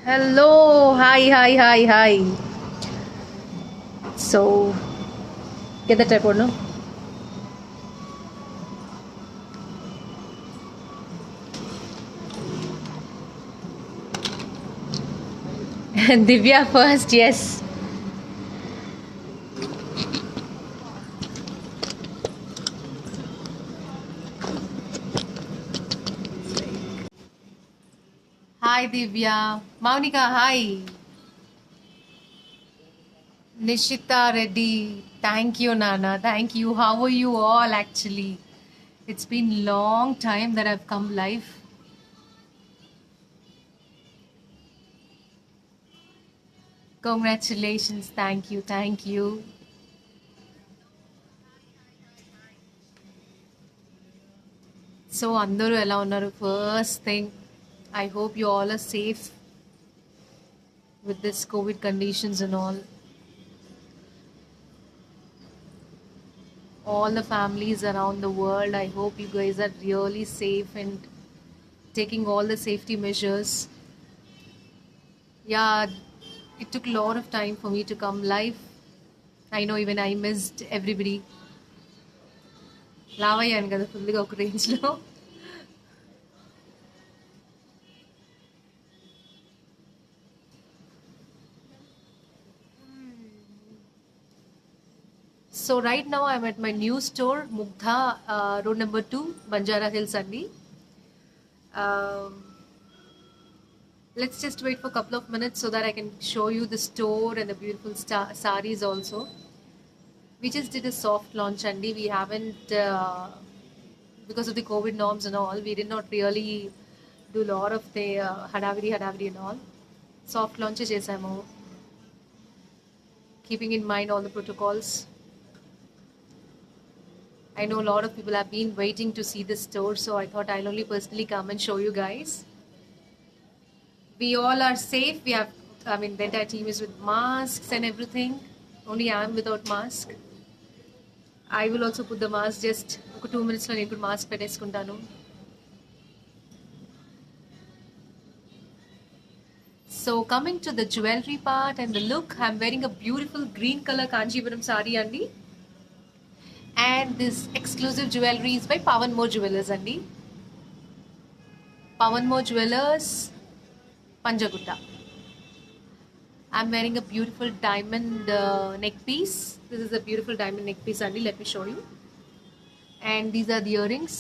Hello, hi. So, get the tripod, no? Divya first, yes. Hi, Divya. Maunika, hi. Nishita Reddy, thank you, Nana. Thank you. How are you all actually? It's been long time that I've come live. Congratulations. Thank you. So, అందరూ ఎలా ఉన్నారు? First thing, I hope you all are safe with this COVID conditions and all the families around the world. I hope you guys are really safe and taking all the safety measures. Yeah, it took a lot of time for me to come live. I know even I missed everybody. లావ్ అయ్యాను కదా ఫుల్గా ఒక రేంజ్లో. So right now I'm at my new store Mugdha road number 2 Banjara Hills అండి. Let's just wait for a couple of minutes so that I can show you the store and the beautiful saris also. We just did a soft launch, Andy. We haven't, because of the COVID norms and all, we did not really do a lot of the hadaviri and all. Soft launches chesamo, keeping in mind all the protocols. I know a lot of people have been waiting to see the store, so I thought I'll only personally come and show you guys. We all are safe. The entire team is with masks and everything. Only I'm without mask. I will also put the mask just 2 minutes లో నేను కూడా mask పెట్టేసుకుంటాను. So coming to the jewelry part and the look, I'm wearing a beautiful green color Kanchipuram sari andi. And this exclusive jewelry is by Pavanmore Jewelers andi. Pavanmore Jewelers, Panjagutta. I'm wearing a beautiful diamond neck piece. This is a beautiful diamond neck piece only. Let me show you. And these are the earrings.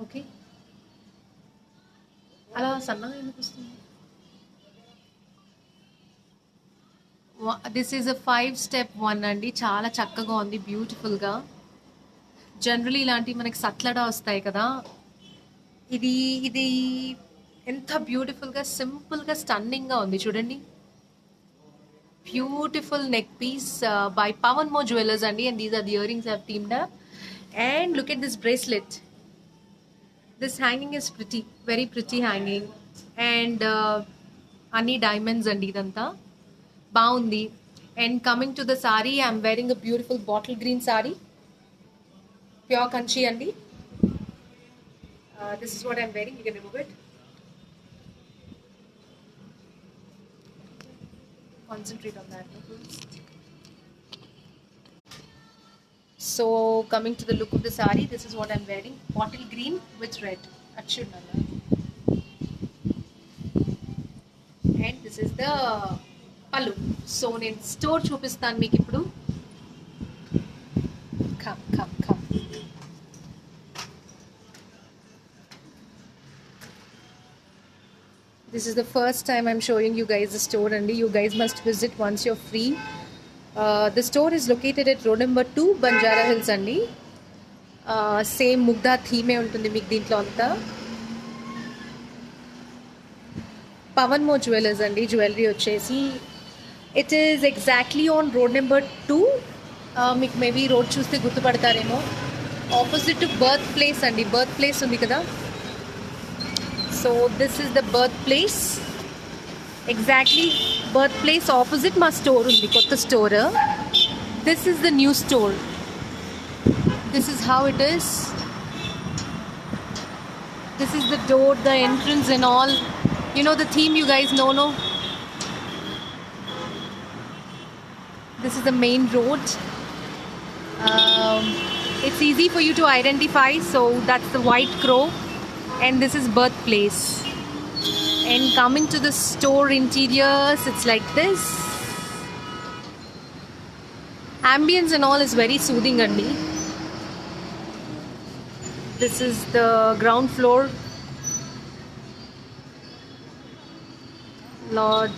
Okay. అలా సన్నగా ఎందుకు వస్తుంది? This is a 5-step one అండి. చాలా చక్కగా ఉంది, బ్యూటిఫుల్గా. Generally ఇలాంటివి మనకి సట్లడా వస్తాయి కదా, ఇది ఇది ఎంత బ్యూటిఫుల్గా సింపుల్గా స్టన్నింగ్గా ఉంది చూడండి. Beautiful neck piece by Pavanmore Jewelers అండి. And these are the earrings I've teamed up. And look at this bracelet. This hanging is pretty, very pretty hanging. And అన్ని డైమండ్స్ అండి, ఇదంతా బాగుంది. And coming to the sari, I'm wearing a beautiful bottle green sari, pure kanchi andi. This is what I'm wearing. You can remove it. Concentrate on that first. So coming to the look of the sari, this is what I'm wearing. Bottle green with red. Achunala. And this is the pallu. So నేను store చూపిస్తాను మీకు ఇప్పుడు. Come. This is the first time I'm showing you guys the store, and you guys must visit once you're free. The store is located at road number 2 Banjara Hills అండి. Same ముగ్ధా థీమే ఉంటుంది మీకు దీంట్లో అంతా. Pavanmore Jewelers అండి jewellery వచ్చేసి. It is exactly on road number 2. మీకు maybe road చూస్తే గుర్తుపడతారేమో. Opposite to birth place అండి. బర్త్ ప్లేస్ ఉంది కదా, so this is the birth place. Exactly birth place opposite మా స్టోర్ ఉంది, కొత్త store. This is the new store. This is how it is. This is the door, the entrance and all. You know the theme, you guys know, no? This is the main road. It's easy for you to identify. So that's the White Crow, and this is birthplace. And coming to the store interiors, it's like this. Ambience and all is very soothing, Andy. This is the ground floor. Lord.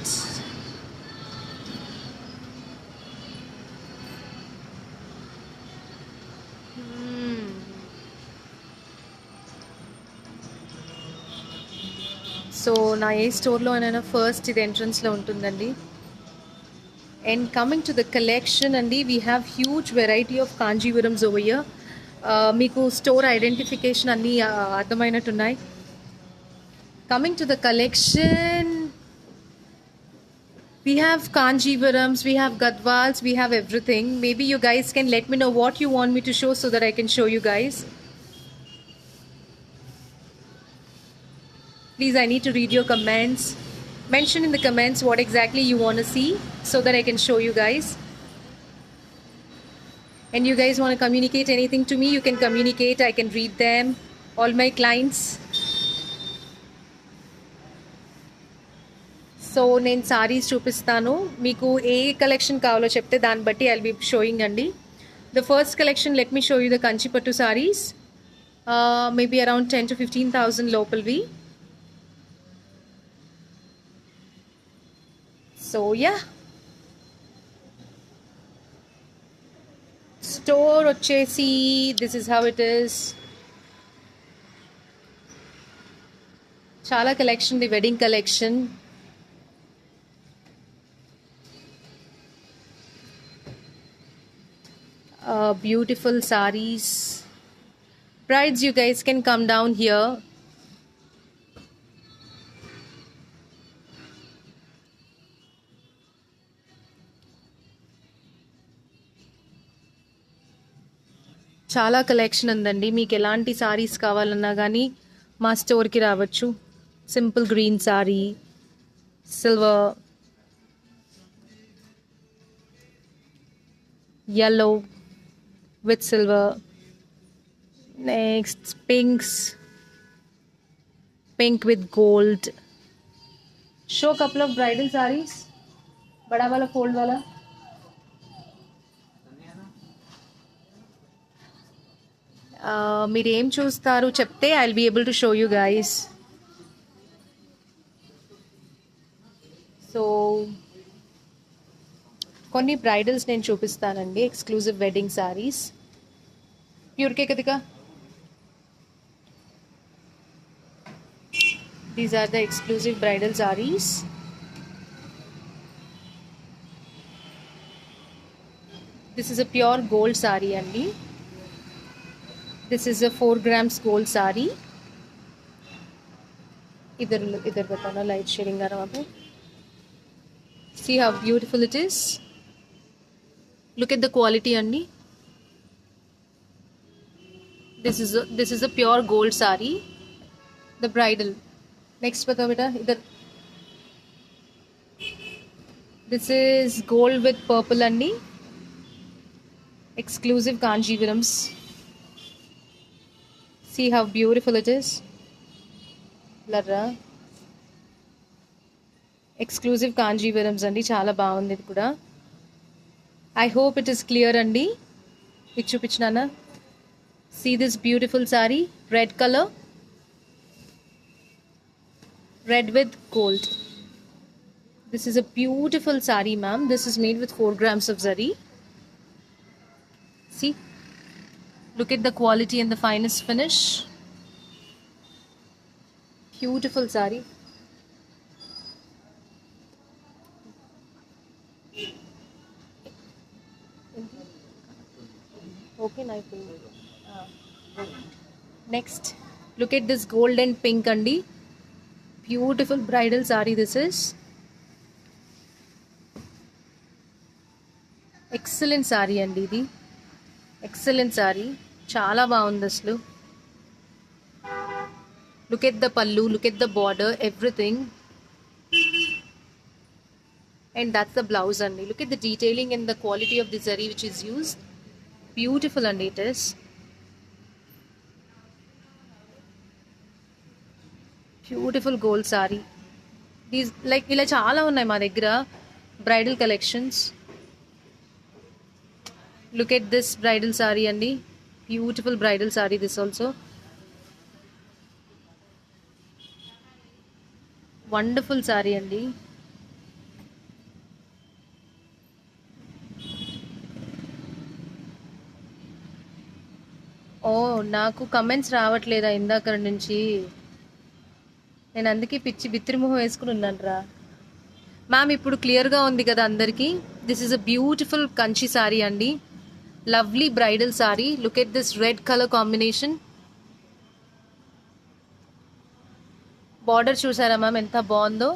So నా ఏ స్టోర్లో అయినా first ఇది ఎంట్రన్స్లో ఉంటుందండి. And coming to the collection అండి, we have huge variety of Kanjivarams over here. మీకు store identification అన్నీ అర్థమైనట్టున్నాయి. Coming to the collection, we have Kanjivarams, we have Gadwals, we have everything. Maybe you guys can let me know what you want me to show so that I can show you guys. Please, I need to read your comments. Mention in the comments what exactly you want to see so that I can show you guys. And you guys want to communicate anything to me, you can communicate. I can read them. All my clients. So నేను సారీస్ చూపిస్తాను, మీకు ఏ collection కావాలో చెప్తే దాన్ని బట్టి I'll be showing అండి. The first collection, let me show you the Kanchipattu saris. Maybe around 10,000 to 15,000 లోపలివి. So yeah, store వచ్చేసి this is how it is. చాలా collection, the wedding collection. Beautiful sarees. Brides, you guys can come down here. చాలా collection ఉందండి. మీకు ఎలాంటి సారీస్ కావాలన్నా కానీ మా స్టోర్కి రావచ్చు. Simple green sorry, silver, yellow with silver, next pinks, pink with gold. Show couple of bridal sarees, bada wala fold wala. మీరు ఏం చూస్తారు చెప్తే I will be able to show you guys. So కొన్ని బ్రైడల్స్ నేను చూపిస్తానండి, exclusive wedding saris. ప్యూర్కే కదికా, these are the exclusive bridal saris. This is a pure gold sari అండి. This is a 4 grams gold sari. इधर बताना, लाइट शेडिंग आ रहा वहाँ पे. See how beautiful it is. Look at the quality, Andy. This is a pure gold saree, the bridal. Next batao beta, idhar. This is gold with purple, Andy. Exclusive Kanjivarams. See how beautiful it is. Larra. Exclusive Kanjivarams అండి, చాలా బాగుంది ఇది కూడా. I hope it is clear అండి. ఇది చూపించినానా? See this beautiful sari, red colour, red with gold. This is a beautiful sari ma'am. This is made with 4 grams of zari. See, look at the quality and the finest finish. Beautiful saree. Okay, nice. Next, look at this gold and pink andi. Beautiful bridal saree this is. Excellent saree andi idi. Excellent saree. Chala baagundi aslu. Look at the pallu, look at the border, everything. And that's the blouse andi. Look at the detailing and the quality of the zari which is used. Beautiful andi it is. Beautiful gold saree. These like ఇలా చాలా ఉన్నాయి మా దగ్గర bridal collections. Look at this bridal saree andi. Beautiful bridal saree this also. Wonderful saree andi. ఓ నాకు comments రావట్లేదా ఇందాక నుంచి? నేను అందుకే పిచ్చి బిత్తిరిమొహం వేసుకుని ఉన్నాను రా. మ్యామ్ ఇప్పుడు క్లియర్గా ఉంది కదా అందరికీ? This is a beautiful Kanchi sari అండి. Lovely bridal sari. Look at this red colour combination. Border చూసారా మ్యామ్ ఎంత బాగుందో?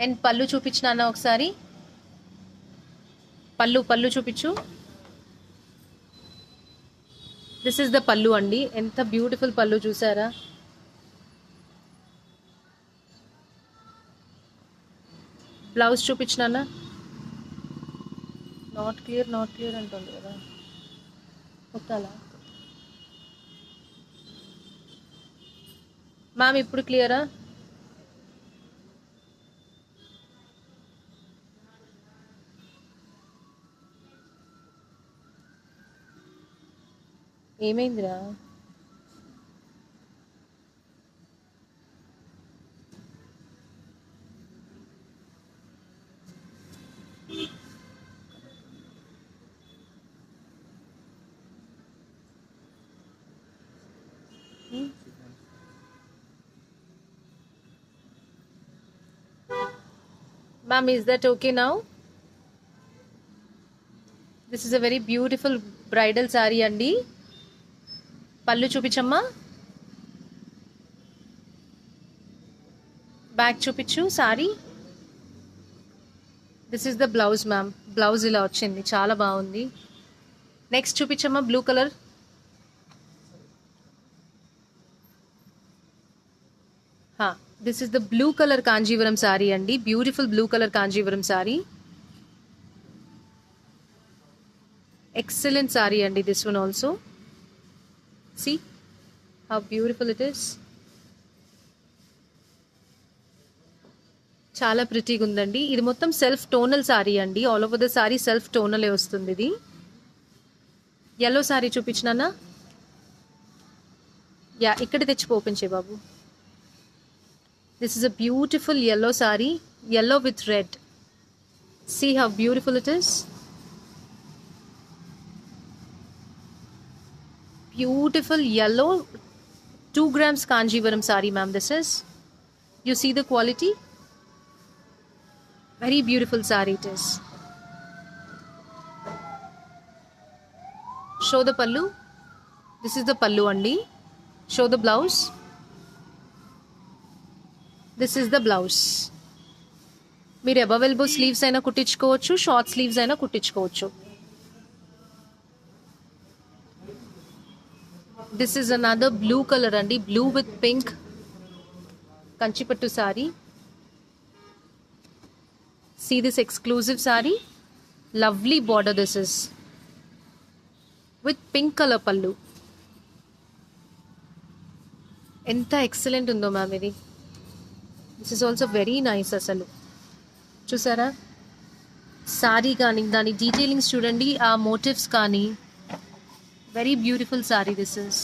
అండ్ పళ్ళు చూపించినా ఒకసారి. పళ్ళు చూపించు. దిస్ ఈస్ ద పళ్ళు అండి. ఎంత బ్యూటిఫుల్ పళ్ళు చూసారా? బ్లౌజ్ చూపించినా. నాట్ క్లియర్ అంటుంది కదా కొట్టాలా మ్యామ్? ఇప్పుడు క్లియరా? ఏమైందిరా? Ma'am, is that okay now? This is a very beautiful bridal saree andi. పళ్ళు చూపించమ్మా. బ్యాక్ చూపించు sari. This is the blouse ma'am. Blouse ఇలా వచ్చింది, చాలా బాగుంది. నెక్స్ట్ చూపించమ్మా blue colour. This is the blue colour Kanjivaram sari అండి. Beautiful blue colour Kanjivaram sari. Excellent sari అండి this one also. See how beautiful it is. చాలా ప్రిటీగా ఉందండి. ఇది మొత్తం సెల్ఫ్ టోనల్ సారీ అండి. All over the sari self టోనలే వస్తుంది. ఇది yellow సారీ చూపించినానా? యా, ఇక్కడ తెచ్చి ఓపెన్ చేయ బాబు. This is a beautiful yellow sari. yellow with red. See how beautiful it is. Beautiful yellow 2 grams Kanjivaram saree ma'am. This is, you see the quality, very beautiful saree it is. Show the pallu. This is the pallu andi. Show the blouse. This is the blouse. మీరు above elbow sleeves అయినా కుట్టించుకోవచ్చు, short sleeves అయినా కుట్టించుకోవచ్చు. This is another blue color andi. Blue with pink kanchipattu saree. See this exclusive saree. Lovely border this is. With pink color pallu. Enta excellent undo ma'am idi. This is also very nice asalu. Chusara? Saree gaani dani detailings chudandi, aa motifs gaani. Very beautiful saree this is.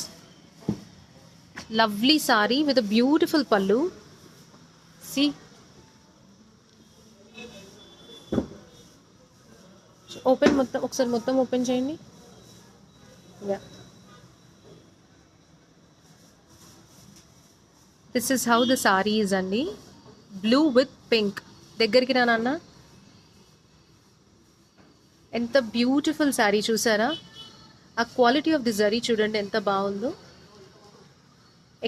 Lovely saree with a beautiful pallu. See. Open మొత్తం ఒకసారి మొత్తం open చేయండి. Yeah. This is how the saree is అండి. Blue with pink. దగ్గరికి రా నాన్న. ఎంత beautiful saree చూసారా? ఆ క్వాలిటీ ఆఫ్ ది జరీ చూడండి ఎంత బాగుందో.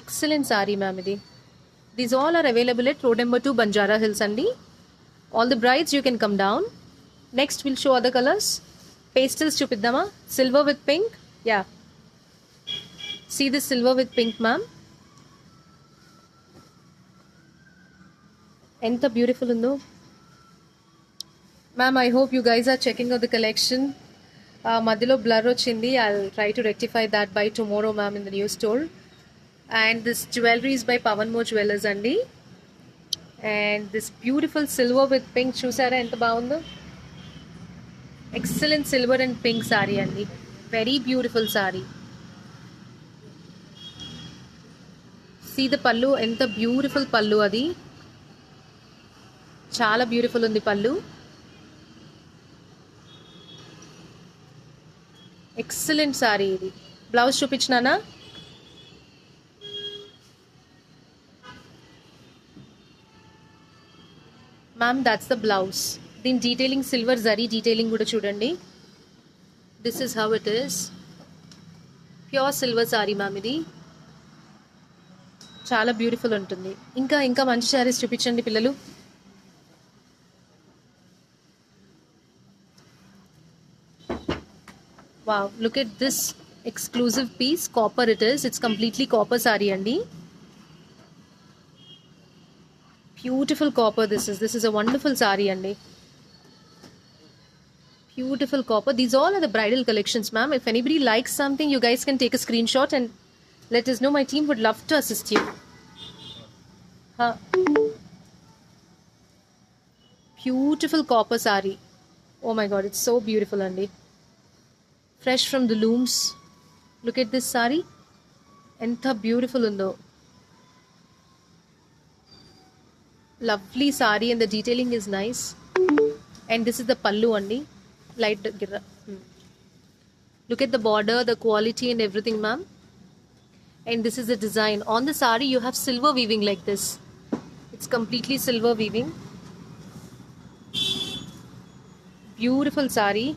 ఎక్సలెంట్ సారీ మ్యామ్ ఇది. These all are available at road number 2 Banjara Hills అండి. All the brides you can come down. Next will show other colours. Pastels చూపిద్దామా? Silver with pink. Yeah, See the silver with pink, ma'am. ఎంత beautiful ఉందో. Ma'am, I hope you guys are checking out the collection. మధ్యలో blur వచ్చింది. I'll try to rectify that by tomorrow, ma'am, in the new store. And this jewelry is by Pavan Mo Jewellers andi. And this beautiful silver with pink చూసారా ఎంత బాగుందో. Excellent silver and pink saree andi. Very beautiful saree. See the pallu, ఎంత beautiful pallu అది. చాలా beautiful ఉంది pallu. Excellent sari ఇది. Blouse చూపించినానా? Ma'am that's the blouse. దీని డీటెయిలింగ్ సిల్వర్ జరీ డీటెయిలింగ్ కూడా చూడండి. This is how it is. Pure silver sari ma'am ఇది. చాలా బ్యూటిఫుల్ ఉంటుంది. ఇంకా ఇంకా మంచి సారీస్ చూపించండి పిల్లలు. Wow, look at this exclusive piece. Copper it is. It's completely copper saree andi. Beautiful copper this is. This is a wonderful saree andi. Beautiful copper. These all are the bridal collections, ma'am. If anybody likes something, you guys can take a screenshot and let us know. My team would love to assist you. Huh. Beautiful copper saree. Oh my god, it's so beautiful andi. Fresh from the looms. Look at this saree. Enta beautiful undo. Lovely saree and the detailing is nice. And this is the pallu andi. Light girra. Look at the border, the quality and everything, ma'am. And this is the design. On the saree you have silver weaving like this. It's completely silver weaving. Beautiful saree.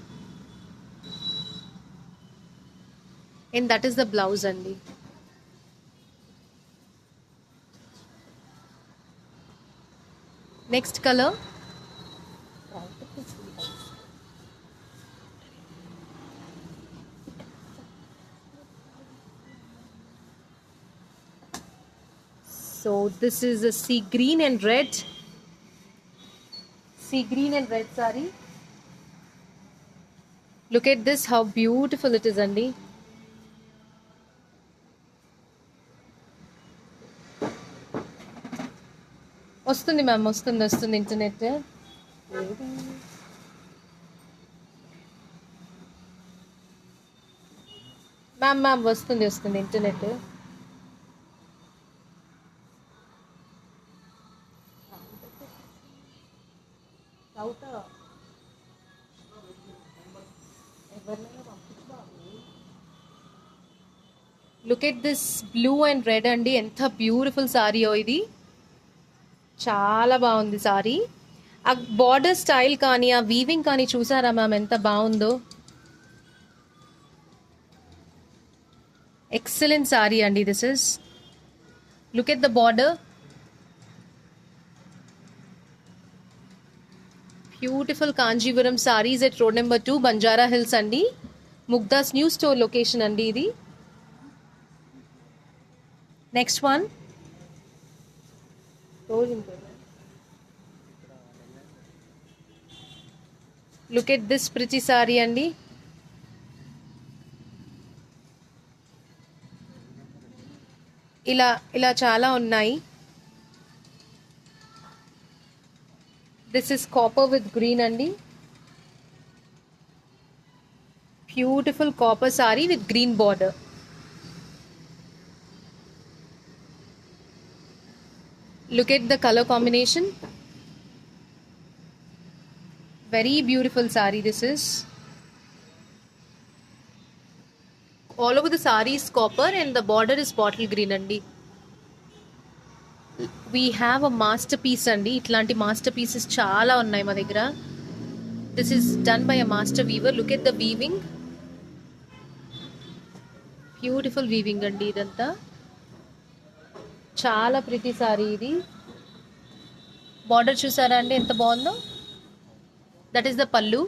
And that is the blouse andi. Next color. So this is a sea green and red. Sea green and red saree. Look at this, how beautiful it is andi. వస్తుంది ma'am, వస్తుంది internet. Ma'am వస్తుంది internet. Look at this blue and red అండి. ఎంత beautiful sorry ఇది. చాలా బాగుంది sorry. ఆ border style కానీ ఆ వీవింగ్ కానీ చూసారా మ్యామ్ ఎంత బాగుందో. ఎక్సలెంట్ సారీ అండి this is. Look at the border. Beautiful Kanjeevaram saris at road number 2 Banjara Hills అండి. ముగ్దాస్ న్యూ స్టోర్ లొకేషన్ అండి ఇది. Next one. Look at this pretty saree andi. ఇలా చాలా ఉన్నాయి. This is copper with green andi. Beautiful copper saree with green border. Look at the color combination. Very beautiful saree this is. All over the saree is copper and the border is bottle green andi. We have a masterpiece andi. Itlanti masterpieces chaala unnai ma daggara. This is done by a master weaver. Look at the weaving. Beautiful weaving andi idantha. చాలా pretty sari ఇది. Border చూసారా అండి ఎంత బాగుందో. That is the pallu.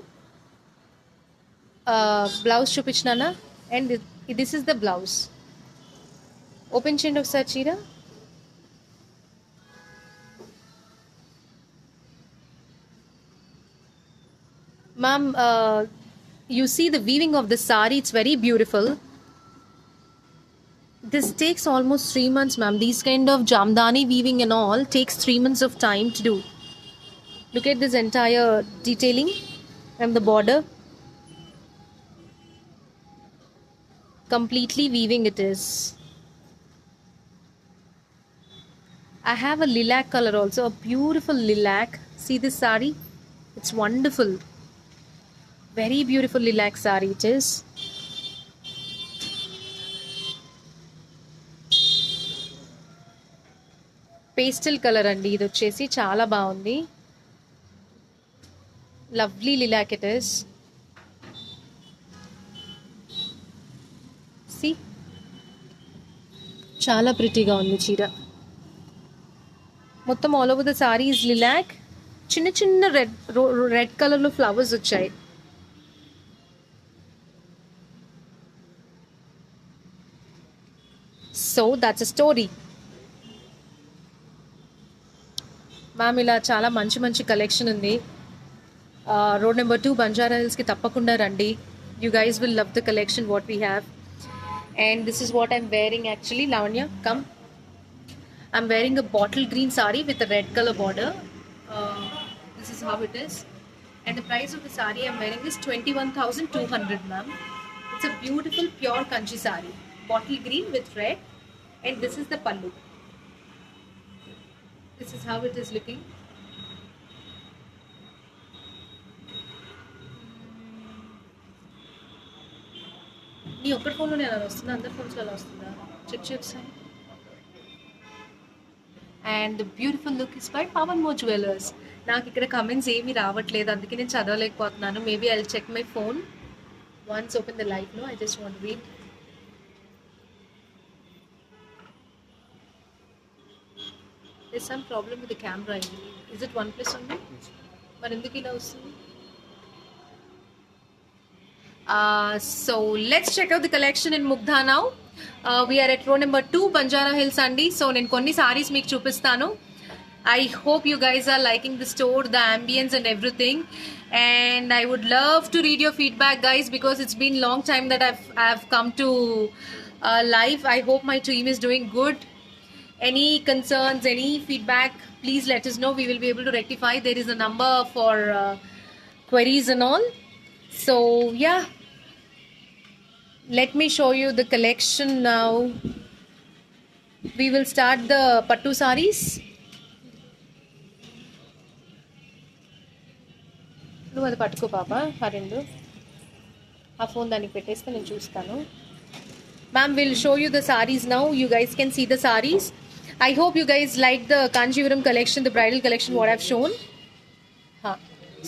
Blouse చూపించినానా. And this is the blouse. Open చేయండి ఒకసారి చీర. Ma'am, you see the weaving of the sari, it's very beautiful. This takes almost 3 months, ma'am. These kind of jamdani weaving and all takes 3 months of time to do. Look at this entire detailing and the border. Completely weaving it is. I have a lilac color also, a beautiful lilac. See this sari? It's wonderful. Very beautiful lilac sari it is. Pastel color andi idu vachesi chaala baagundi. Lovely lilac it is. See? Chaala pretty ga undi cheera. Mottam all over the sari is lilac. Chinna chinna red color lo flowers vachayi. So that's a story. Ma'am ఇలా చాలా మంచి మంచి collection ఉంది. Road number 2 Banjara హిల్స్కి తప్పకుండా రండి. You guys will love the collection what we have. And this is what I'm wearing actually. Lavanya come. I'm wearing a bottle green sorry with a red colour border. This is how it is. And the price of the sorry I'm wearing is 21,200 ma'am. It's a beautiful pure Kanchi sorry. Bottle green with red, and this is the pallu. This is how it is looking. నీ ఒక్కటి ఫోన్లోనే అలా వస్తుందా? అందరి phones అలా వస్తుందా? Check చేస్తాను. And the beautiful look is by Pawan మో జ్యువెలర్స్. నాకు ఇక్కడ కమెంట్స్ ఏమీ రావట్లేదు, అందుకే నేను చదవలేకపోతున్నాను. Maybe I will check my phone once open the live. No, I just want to read. There's some problem with the camera. Is it OnePlus only? But ఎందుకు ఇలా వస్తుంది? So let's check out the collection in Mugdha now. We are at row number 2 Banjara Hills అండి. So నేను కొన్ని sarees మీకు చూపిస్తాను. I hope you guys are liking the store, the ambience and everything. And I would love to read your feedback, guys, because it's been long time that I've come to live. I hope my team is doing good. Any concerns, any feedback, please let us know. We will be able to rectify. There is a number for queries and all. So yeah, let me show you the collection now. We will start the pattu sarees. నువ్వు అది పట్టుకో పాప. రెండు ఆ phone దానికి పెట్టేస్తే నేను చూస్తాను. Ma'am, we'll show you the sarees now. You guys can see the sarees. I hope you guys like the Kanjivaram collection, the bridal collection what I've shown.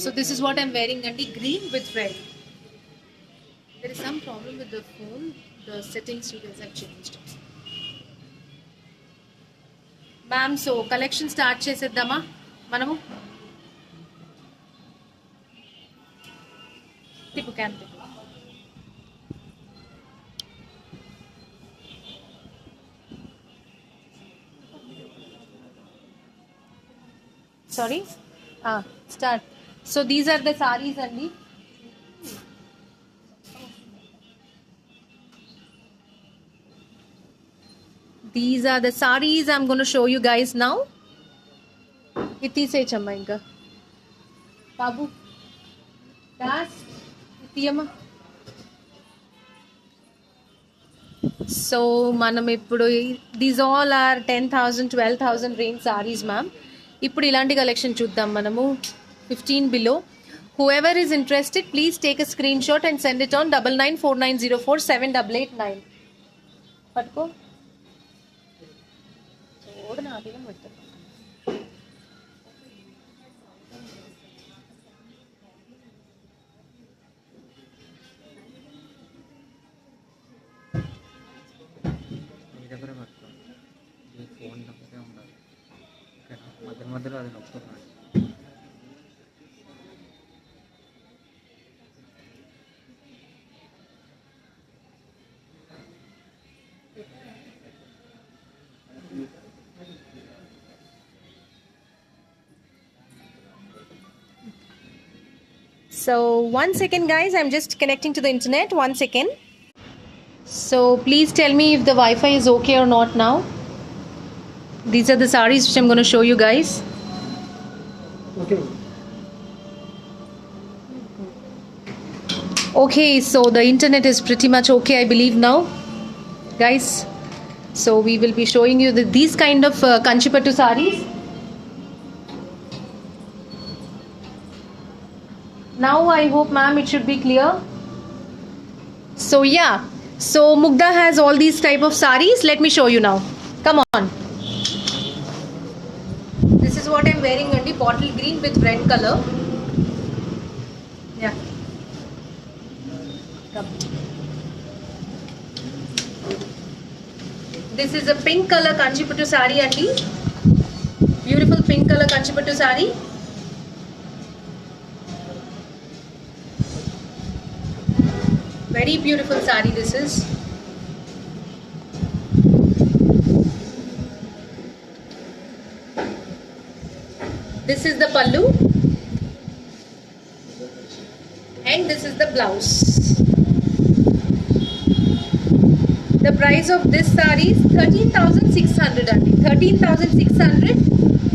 So this is what I'm wearing, Gandhi, green with red. There is some problem with the phone. The settings you guys have changed. Ma'am, so collection start చేసేద్దామా మనము? తిప్పు క్యాన్ తిప్పు. Sorry? Start. So these are the sarees only. These are the sarees I'm going to show you guys now. Iti se chamma inka. Babu. Das. Itiyama. So manam ippudu these all are 10,000 12,000 range sarees, ma'am. ఇప్పుడు ఇలాంటి collection చూద్దాం మనము. 15 below. Whoever is interested, please take a screenshot and send it on 9949047889. పట్టుకో. చూడు నాకేం పెట్టు. మధ్యలో అది నొక్కుతున్నాడు. So 1 second guys, I'm just connecting to the internet. 1 second. So please tell me if the Wi-Fi is okay or not now. These are the sarees which I'm going to show you guys. Okay. Okay, so the internet is pretty much okay, I believe now, guys. So we will be showing you these kind of Kanchipattu sarees. Now I hope ma'am it should be clear. So yeah, so Mugdha has all these type of sarees. Let me show you now. Come on. This is what I'm wearing, only bottle green with red color. Yeah. Come. This is a pink color Kanchipattu saree, Andy. Beautiful pink color Kanchipattu saree. Very beautiful saree this is. This is the pallu and this is the blouse. The price of this saree is 13,600 only. 13,600.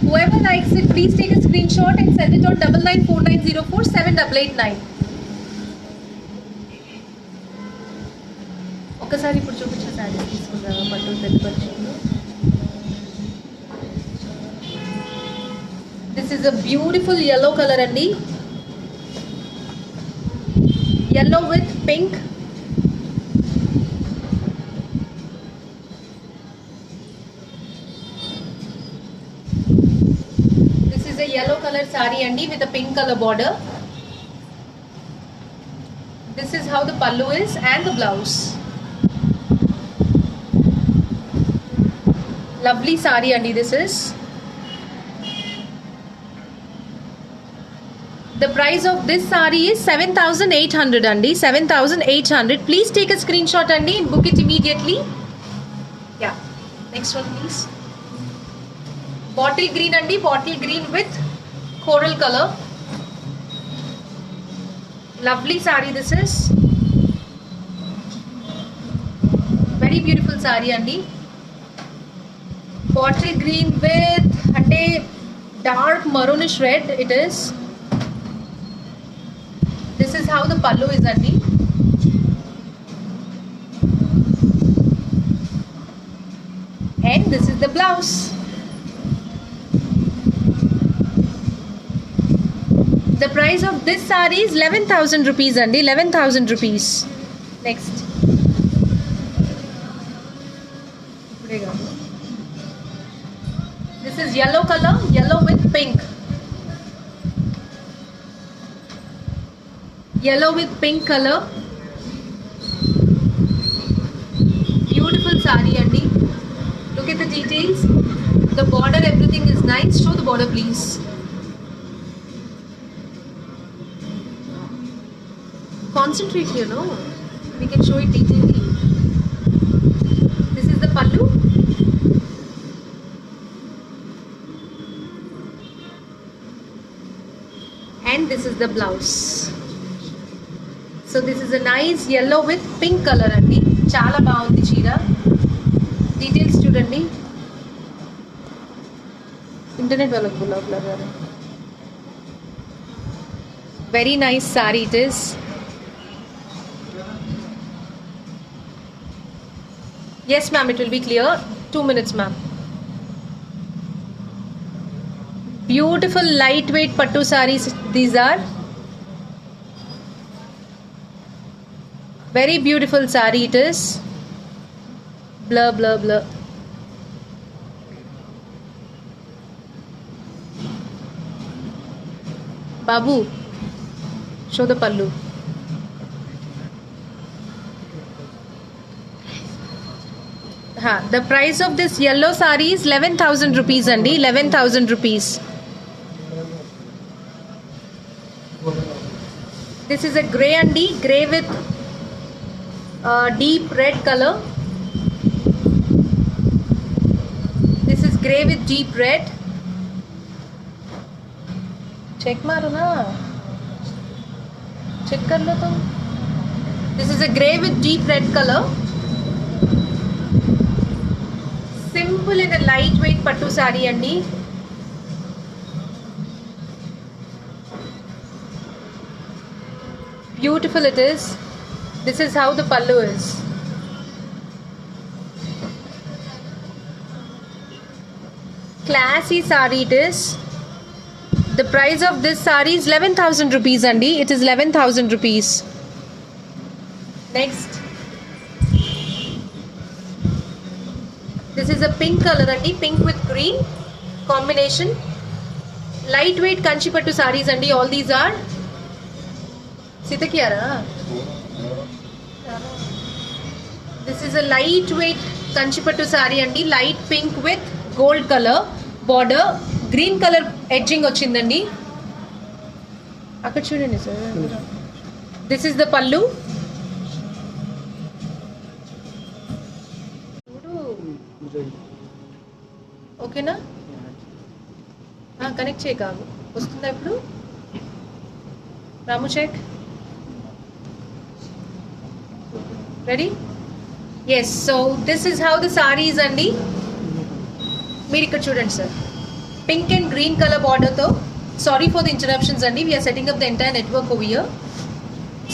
Whoever likes it, please take a screenshot and send it on 9949047889. ఒకసారి ఇప్పుడు చూపించే సారీస్ తీసుకుంటారా పట్టు పెద్ద పట్టులో. This is a beautiful yellow color అండి. Yellow with pink. This is a yellow color saree andi with a pink color border. This is how the pallu is and the blouse. Lovely saree andi this is. The price of this saree is 7,800 andi. 7,800. Please take a screenshot andi and book it immediately. Yeah. Next one please. Bottle green andi. Bottle green with coral color. Lovely saree this is. Very beautiful saree andi. Bottle green with a dark maroonish red it is. This is how the pallu is andi. And this is the blouse. The price of this saree is 11,000 rupees andi. 11,000 rupees. Next. This is yellow color, yellow with pink. Yellow with pink color. Beautiful saree andi. Look at the details. The border, everything is nice. Show the border please. Concentrate here, no? We can show it detailedly. This is the pallu. And this is the blouse. So this is a nice yellow with pink color andi. Chala baagundi cheera. Details chudandi. Internet valaku blur. Very nice saree it is. Yes ma'am, it will be clear. 2 minutes ma'am. Beautiful lightweight pattu sarees these are. Very beautiful saree it is. Blur, blur, blur. Babu, show the pallu. The price of this yellow saree is 11,000 rupees andi. 11,000 rupees. This is a grey andi. Grey with deep red color. This is grey with deep red. Check maruna. check कर लो तुम. This is a grey with deep red color. Simple in a lightweight pattu saree andi. Beautiful it is. This is how the pallu is. Classy saree it is. The price of this saree is 11,000 rupees andi. It is 11,000 rupees. Next. This is a pink color andi. Pink with green combination. Lightweight kanchi pattu sarees andi. All these are. Sita Kiara. This is a lightweight kanchipattu saree andi. Light pink with gold color border. Green color edging వచ్చిందండి. అక్కడ చూడండి sir. This is the pallu. ఓకేనా? Connect చేయ కాదు. వస్తుందా ఇప్పుడు? రాము check. Ready? Yes, so this is how the saree is andi. మీరు ఇక్కడ చూడండి sir. Pink and green color border తో. Sorry for the interruptions andi. We are setting up the entire network over here.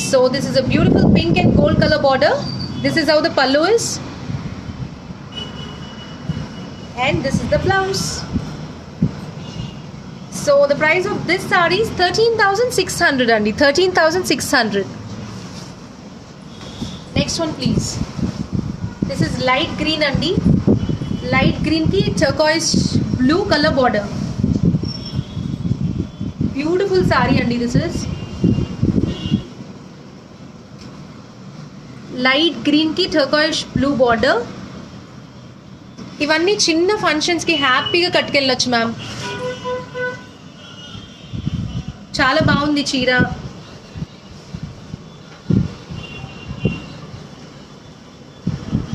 So this is a beautiful pink and gold color border. This is how the pallu is. And this is the blouse. So the price of this saree is 13,600 andi. 13,600. Next one please. This is light green andi. Light green ki turquoise blue color border. Beautiful saree andi this is. Light green ki turquoise blue border. ఇవన్నీ చిన్న functions కి హ్యాపీగా కట్టుకెళ్ళొచ్చు ma'am. చాలా బాగుంది చీర.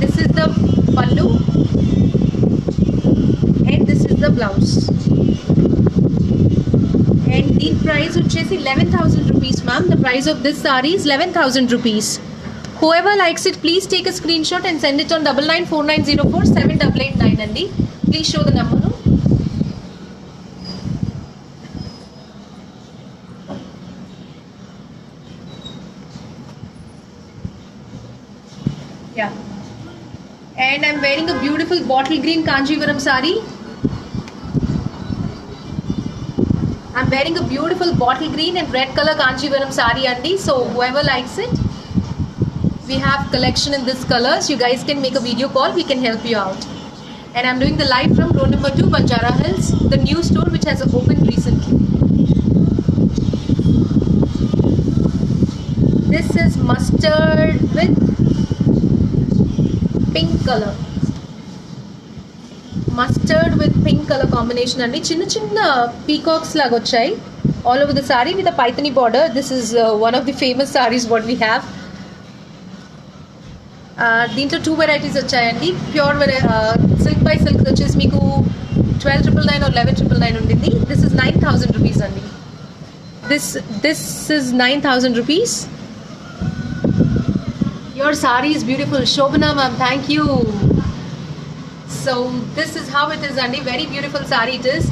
This is the pallu and this is the blouse. And the price వచ్చేసి 11,000 rupees ma'am. The price of this saree is 11,000 rupees. Whoever likes it, please take a screenshot and send it on 9949047889 andi. Please show the number. No? Yeah. And I'm wearing a beautiful bottle green Kanjivaram saree. I'm wearing a beautiful bottle green and red color Kanjivaram saree andi. So whoever likes it, we have collection in this colors. You guys can make a video call. We can help you out. And I'm doing the live from road number 2 Banjara Hills, the new store which has opened recently. This is mustard with pink color. Mustard with pink color combination andi. Chinna chinna peacocks laga vachayi all over the saree with a paithani border. This is one of the famous sarees what we have. దీంట్లో 2 varieties వచ్చాయండి. Pure silk by silk వచ్చేసి మీకు 12,999 or 11,999 ఉండింది. This is 9,000 rupees అండి. This is 9,000 rupees. Your sari is beautiful. Shobhana ma'am, thank you. So this is how it is అండి. Very beautiful sari it is.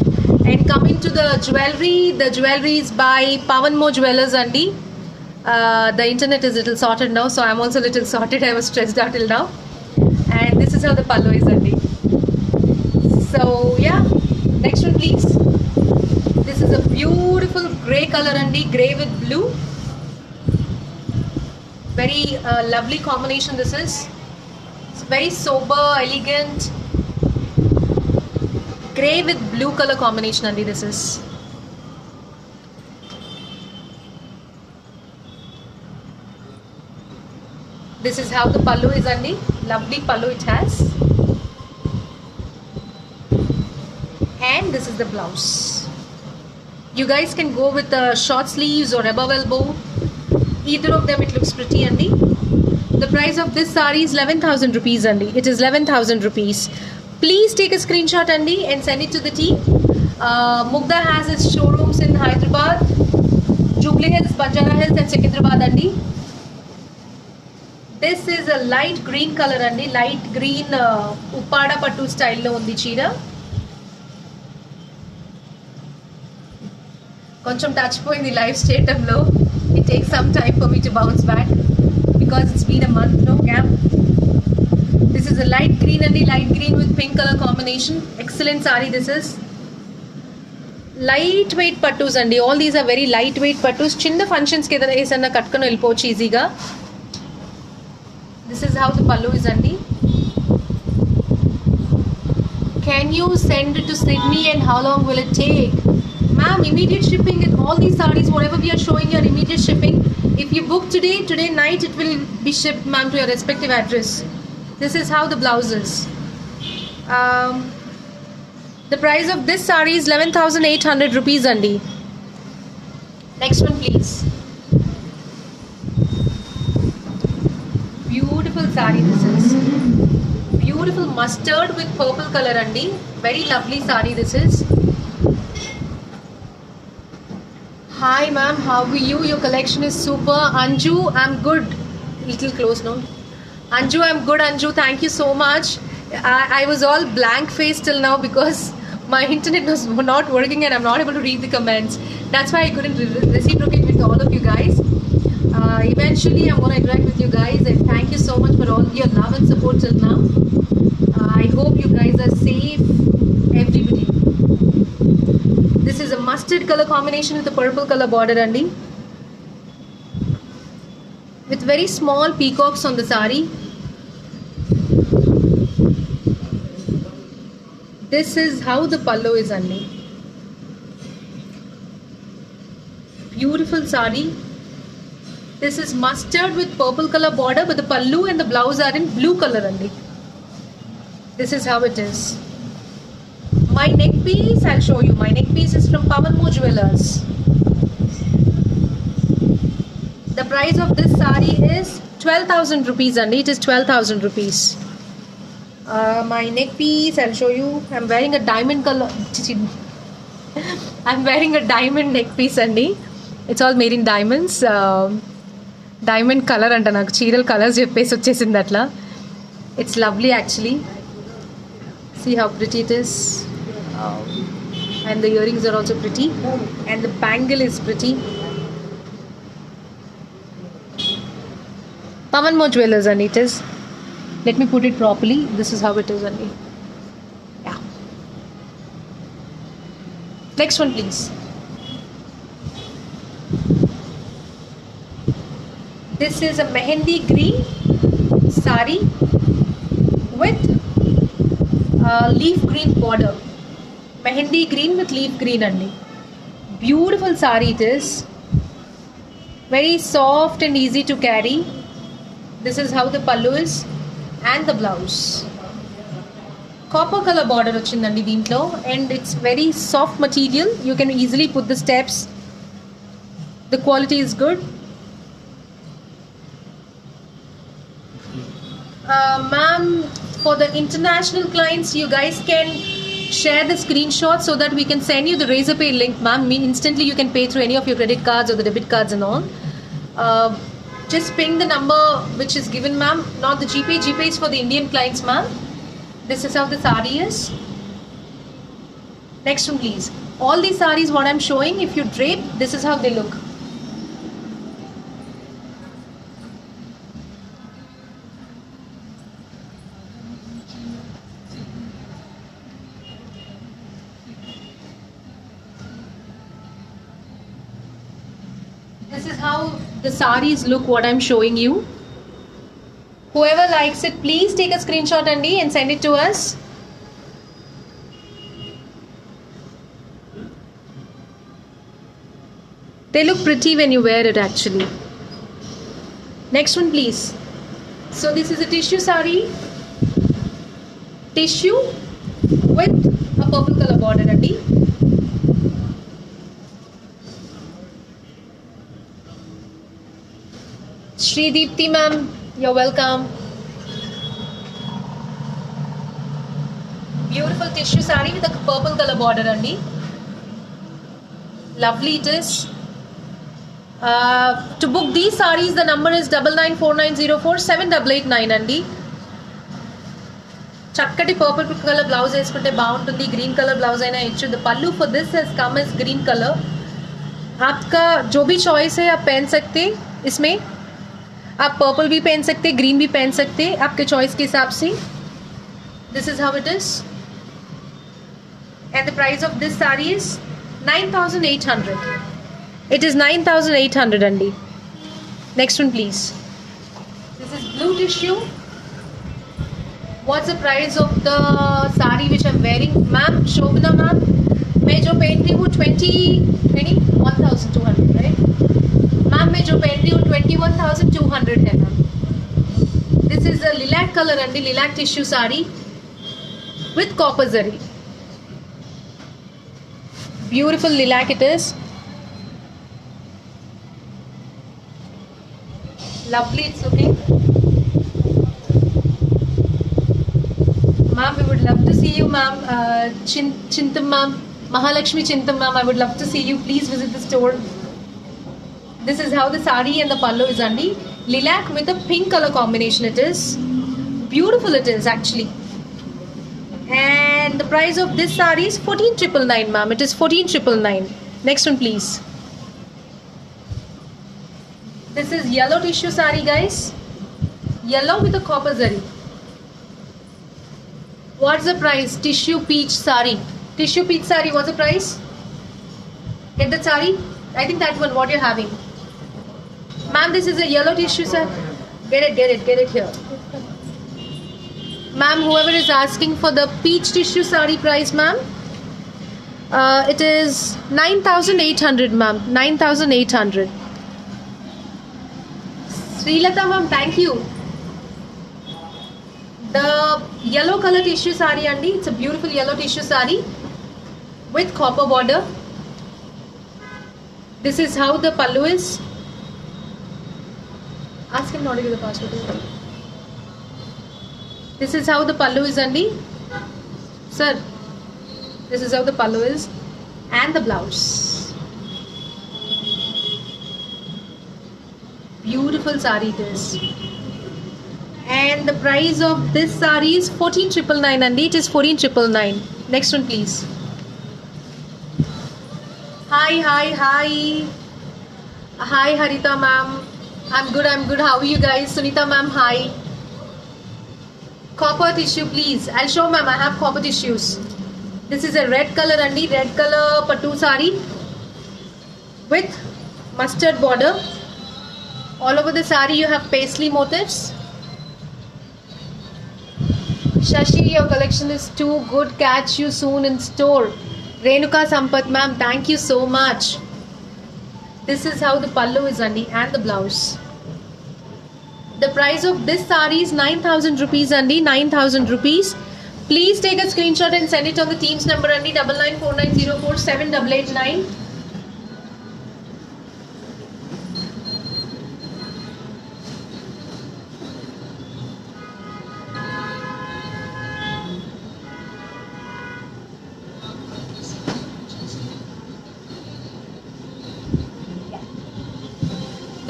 And coming to the jewellery is by Pawan Mo Jewellers అండి. The internet is a little sorted now, so I'm also a little sorted. I was stressed out till now. And this is how the pallu is andi. So yeah, next one please. This is a beautiful grey color andi. Grey with blue. Very lovely combination this is. It's very sober, elegant. Grey with blue color combination andi this is. This is how the pallu is andi. Lovely pallu it has. And this is the blouse. You guys can go with the short sleeves or above elbow. Either of them it looks pretty andi. The price of this saree is 11,000 rupees andi. It is 11,000 rupees. Please take a screenshot andi and send it to the team. Mugdha has its showrooms in Hyderabad, Jubilee Hills, Banjara Hills and Secunderabad andi. This is a light green color andi, light green uppada pattu style lo undi cheera. కొంచెం touch పోయింది live స్టేటంలో. It takes some time for me to bounce back because it's been a month no gap. This is a light green అండి, light green with pink colour combination. Excellent sari this is. Light weight pattus అండి, all these are very light weight pattus. చిన్న ఫంక్షన్స్కి ఏదైనా వేసన్నా కట్టుకొని వెళ్ళిపోవచ్చు ఈజీగా. This is how the pallu is అండి. Can you send to Sydney and how long will it take? Ma'am, immediate shipping in all these sarees, whatever we are showing you, immediate shipping. If you book today night, it will be shipped, ma'am, to your respective address. This is how the blouse is. The price of this saree is 11,800 rupees andi. Next one, please. Beautiful saree this is. Beautiful mustard with purple color andi. Very lovely saree this is. Hi ma'am, how are you? Your collection is super. Anju, I'm good. Little close now. Anju, I'm good. Anju, thank you so much. I was all blank faced till now because my internet was not working and I'm not able to read the comments. That's why I couldn't reciprocate with all of you guys. Eventually I'm going to interact with you guys, and thank you so much for all your love and support till now. I hope you guys are safe, everybody. This is a mustard color combination with a purple color border andi, with very small peacocks on the saree. This is how the pallu is andi. Beautiful saree. This is mustard with purple color border, but the pallu and the blouse are in blue color andi. This is how it is. My neck piece, I'll show you. My neck piece is from Pawan Mo Jewellers. The price of this saree is 12,000 rupees and it is 12,000 rupees. My neck piece, I'll show you. I'm wearing a diamond color. I'm wearing a diamond neck piece and it's all made in diamonds. Diamond color anta naku cheeral colors cheppesi vachesindi atla. It's lovely actually. See how pretty it is. And the earrings are also pretty, and the bangle is pretty. Pawan Mo Jewellers and it is. Let me put it properly. This is how it is and yeah. Next one please. This is a mehendi green saree with leaf green border. Mehendi green with leaf green andi. Beautiful saree it is. Very soft and easy to carry. This is how the pallu is and the blouse. Copper color border ochindandi deentlo, and it's very soft material. You can easily put the steps. The quality is good. Ma'am, for the international clients, you guys can share the screenshot so that we can send you the Razorpay link, ma'am. Instantly you can pay through any of your credit cards or the debit cards and all. Just ping the number which is given, ma'am. Not the GPay. GPay is for the Indian clients, ma'am. This is how the saree is. Next one please. All these sarees what I'm showing, if you drape, this is how they look. This is how the sarees look, what I'm showing you. Whoever likes it, please take a screenshot and send it to us. They look pretty when you wear it actually. Next one please. So this is a tissue saree. Tissue with a purple color border andi. Shri Deepti ma'am, you're welcome. Beautiful tissue saree with a purple color border andi. Lovely it is. To book these sarees, the number is 9949047889 అండి. చక్కటి purple colour blouse వేసుకుంటే బాగుంటుంది. Green colour blouse అయినా ఇచ్చు. The pallu for this has come is green colour. आपका जो भी choice है आप पहन सकते इसमें. आप पर्पल भी पहन सकते, ग्रीन भी पहन सकते आपके चॉइस के हिसाब से. This is how it is and the price of this sari is 9800. It is 9800 అండి. Next one please. This is blue tissue. What's the price of the sari which I'm wearing? Ma'am, Shobana ma'am, मैं जो पहनती हूँ 1200 right? Ma'am, मैं जो पहनती हूँ 21,200 है ma'am. This is a lilac color and the lilac tissue sari with copper zari. Beautiful lilac it is. Lovely it's looking. Ma'am, we would love to see you, ma'am. Chintam, ma'am. Mahalakshmi Chintam, ma'am. I would love to see you. Please visit the store. This is how the sari and the pallu is, Andi. Lilac with a pink color combination it is. Beautiful it is, actually. And the price of this sari is 14,999, ma'am. It is 14,999. Next one, please. This is yellow tissue sari, guys. Yellow with a copper zari. What's the price? Tissue peach sari. Tissue peach sari, what's the price? Get that sari? I think that one, what you're having. Ma'am, this is a yellow tissue sari. Get it here. Ma'am, whoever is asking for the peach tissue sari price, ma'am, it is 9800, ma'am. 9800. Srilata, ma'am, thank you. The yellow color tissue sari andi, it's a beautiful yellow tissue sari with copper border. This is how the pallu is. Ask him not to give the password. This is how the pallu is andi. Sir, this is how the pallu is and the blouse. Beautiful sari it is. And the price of this sari is 14,999 and it is 14,999. Next one please. Hi Harita ma'am. I'm good. How are you guys? Sunita ma'am, hi. Copper tissue please. I'll show ma'am, I have copper tissues. This is a red color andi, red color pattu sari with mustard border. All over the sari you have paisley motifs. Shashi, your collection is too good. Catch you soon in store. Renuka Sampath ma'am, thank you so much. This is how the pallu is andi and the blouse. The price of this sari is 9,000 rupees andi, 9,000 rupees. Please take a screenshot and send it on the team's number andi 9949047889.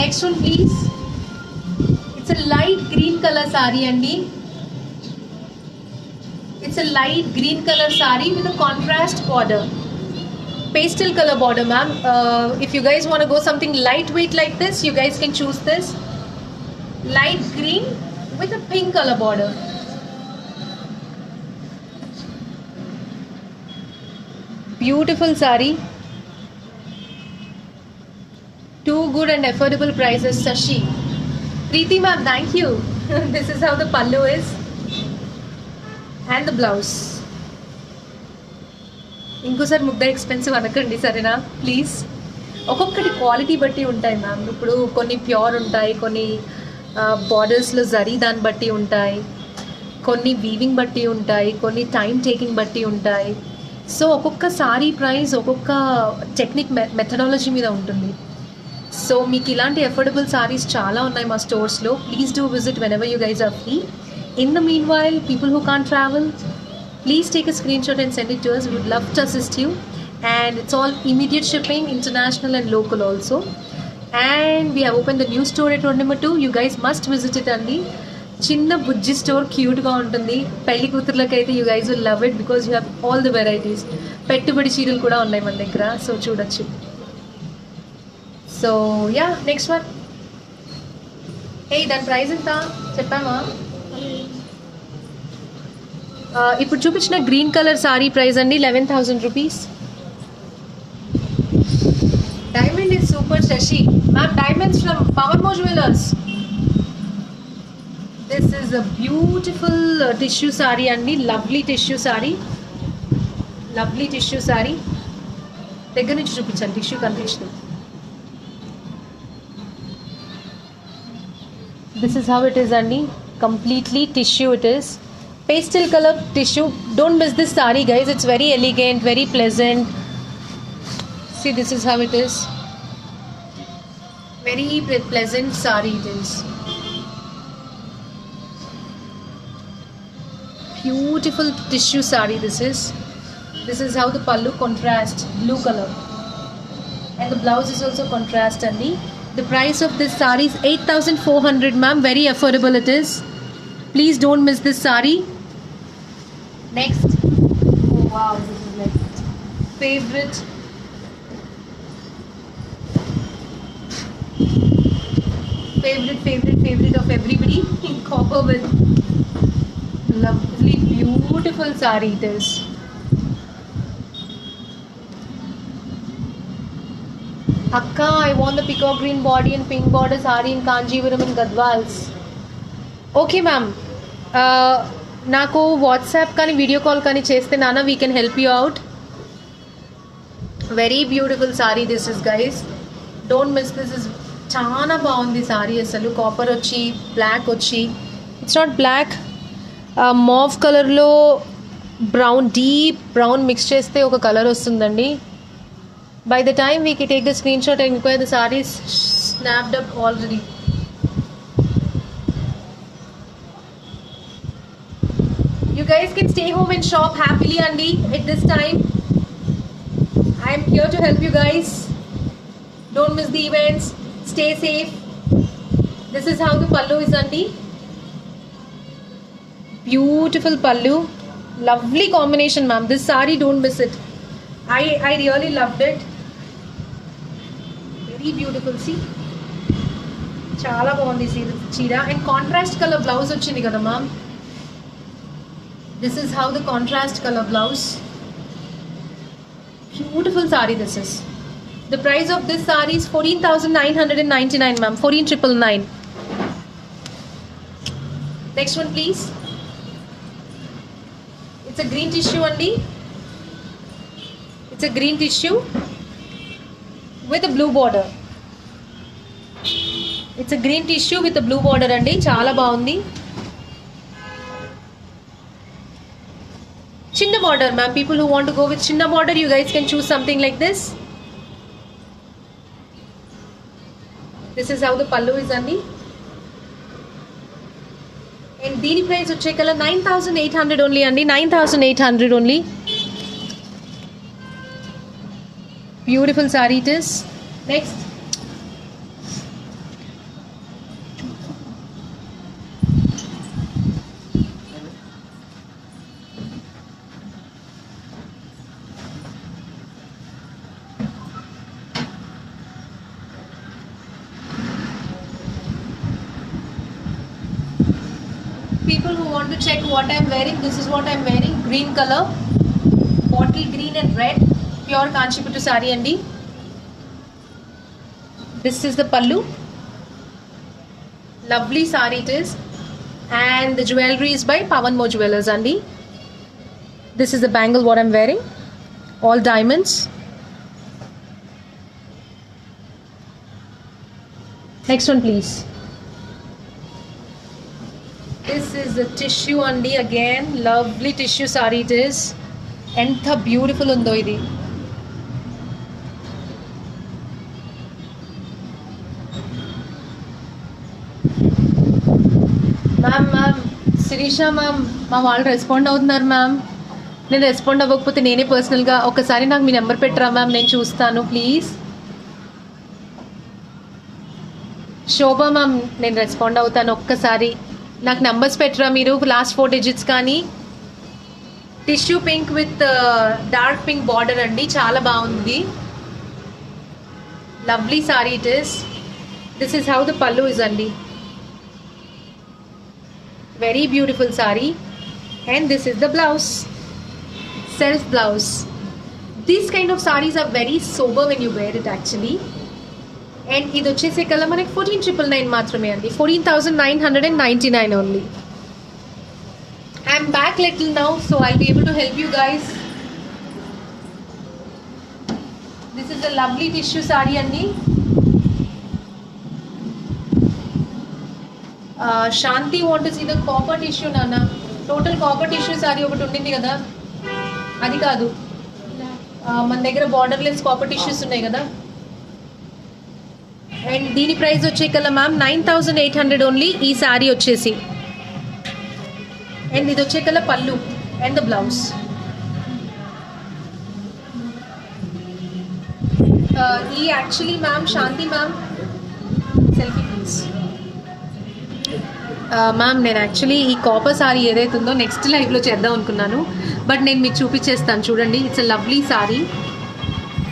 Next one please. It's a light green color sari andi. It's a light green color sari with a contrast border. Pastel color border ma'am. If you guys want to go something lightweight like this, you guys can choose this. Light green with a pink color border. Beautiful sari. Too good and affordable prices. Shashi. Preeti ma'am, thank you. This is how the pallu is and the blouse. ఇంకోసారి ముద్ద expensive అనకండి సరేనా please. ఒక్కొక్కటి quality బట్టి ఉంటాయి ma'am. ఇప్పుడు కొన్ని pure ఉంటాయి, కొన్ని బార్డర్స్లో జరీ దాన్ని బట్టి ఉంటాయి, కొన్ని వీవింగ్ బట్టి ఉంటాయి, కొన్ని టైం టేకింగ్ బట్టి ఉంటాయి. సో ఒక్కొక్క సారీ ప్రైస్ ఒక్కొక్క టెక్నిక్ మెథడాలజీ మీద ఉంటుంది. సో మీకు ఇలాంటి అఫోర్డబుల్ సారీస్ చాలా ఉన్నాయి మా స్టోర్స్లో. Please do visit whenever you guys are free. In the meanwhile people who can't travel, please take a screenshot and send it to us. We would love to assist you, and it's all immediate shipping, international and local also. And we have opened the new store at road number 2. You guys must visit it అండి. చిన్న బుజ్జి store క్యూట్గా ఉంటుంది. పెళ్లి కూతుర్లకి అయితే you guys will love it because you have all the varieties. పెట్టుబడి చీరలు కూడా ఉన్నాయి మన దగ్గర, సో చూడొచ్చు. So yeah, next one. దాని ప్రైస్ ఎంత చెప్పామా? ఇప్పుడు చూపించిన గ్రీన్ కలర్ సారీ ప్రైస్ అండి 11,000 rupees. Diamond is super, Shashi. Ma'am, diamonds from Pawan Mo Jewelers. This is a beautiful tissue saree and lovely tissue saree. Lovely tissue saree. దగ్గర నుంచి చూపించాను, tissue కనిపించదు. This is how it is అండి. Completely tissue it is. Pastel color tissue. Don't miss this saree guys. It's very elegant, very pleasant. See, this is how it is. Very pleasant saree it is. Beautiful tissue saree this is. This is how the pallu contrast, blue color. And the blouse is also contrast only. The price of this saree is 8,400 ma'am. Very affordable it is. Please don't miss this saree. Next. Oh wow, this is like favorite. Favorite of everybody in copper with lovely beautiful saree it is. Akka, I want the peacock green body and pink border saree in Kanjivaram in Gadwals. Okay ma'am, నాకు WhatsApp కానీ video call కానీ చేస్తే నాన్న we can help you out. Very beautiful sorry this is guys. Don't miss this is. చాలా బాగుంది sorry అసలు. Copper వచ్చి black వచ్చి, ఇట్స్ నాట్ బ్లాక్, మావ్ కలర్లో బ్రౌన్, డీప్ బ్రౌన్ మిక్స్ చేస్తే ఒక కలర్ వస్తుందండి. By the time we can take the screen shot and enquire the sorry snapped up already. You guys can stay home and shop happily Andy at this time. I am here to help you guys. Don't miss the events. Stay safe. This is how the pallu is Andy. Beautiful pallu. Lovely combination ma'am. This saree, don't miss it. I really loved it. Very beautiful. See, chala bagundi cheera and contrast color blouse ochindi kada ma'am. This is how the contrast color blouse. Beautiful saree this is. The price of this saree is 14,999 ma'am. 14,999. Next one please. It's a green tissue only. It's a green tissue with a blue border. It's a green tissue with a blue border andi. Chala baagundi. Chinna border ma'am. People who want to go with chinna border, you guys can choose something like this. This is how the pallu is andi. And దీని price వచ్చే కల 9,800 only andi. 9,800 only. Beautiful saree it is. Next. People who want to check what I'm wearing, this is what I'm wearing. Green color, bottle green and red, pure Kanchiputtu saree andi. This is the pallu. Lovely saree it is. And the jewelry is by Pawan Mo Jewelers andi. This is the bangle what I'm wearing. All diamonds. Next one please. This is the tissue andi again. Lovely tissue saree it is. Entha beautiful undo idi. Ma'am, Sirisha ma'am, మా వాళ్ళు respond అవుతున్నారు ma'am. నేను respond అవ్వకపోతే నేనే పర్సనల్గా ఒకసారి నాకు మీ number పెట్టరా మ్యామ్, నేను చూస్తాను ప్లీజ్. శోభ మ్యామ్ నేను రెస్పాండ్ అవుతాను ఒక్కసారి. నాకు నంబర్స్ పెట్టరా మీరు, లాస్ట్ 4 digits కానీ. Tissue pink with dark pink border అండి, చాలా బాగుంది. Lovely sari it is. This is how the pallu is అండి. Very beautiful sari. And this is the blouse, self blouse. These kind of saris are very sober when you wear it actually. And ఇది వచ్చేసే కల్లా మనకి 14,999 మాత్రమే అండి, 14,999 only. I'm back little now, so I'll be able to help you guys. This is a lovely tissue sari అండి. Shanti want to see the copper tissue నాన్న. Total copper tissue sari ఒకటి ఉండింది కదా, అది కాదు. మన దగ్గర బార్డర్లెస్ కాపర్ టిష్యూస్ ఉన్నాయి కదా. అండ్ దీని ప్రైస్ వచ్చే కల్లా మ్యామ్ 9,800 ఓన్లీ ఈ శారీ వచ్చేసి. అండ్ ఇది వచ్చే కల్లా పళ్ళు అండ్ ద బ్లౌజ్. ఈ actually ma'am Shanti ma'am selfie please. Ma'am నేను యాక్చువల్లీ ఈ కాపర్ సారీ ఏదైతే ఉందో నెక్స్ట్ లైవ్లో చేద్దాం అనుకున్నాను, బట్ నేను మీకు చూపించేస్తాను చూడండి. It's a lovely sari.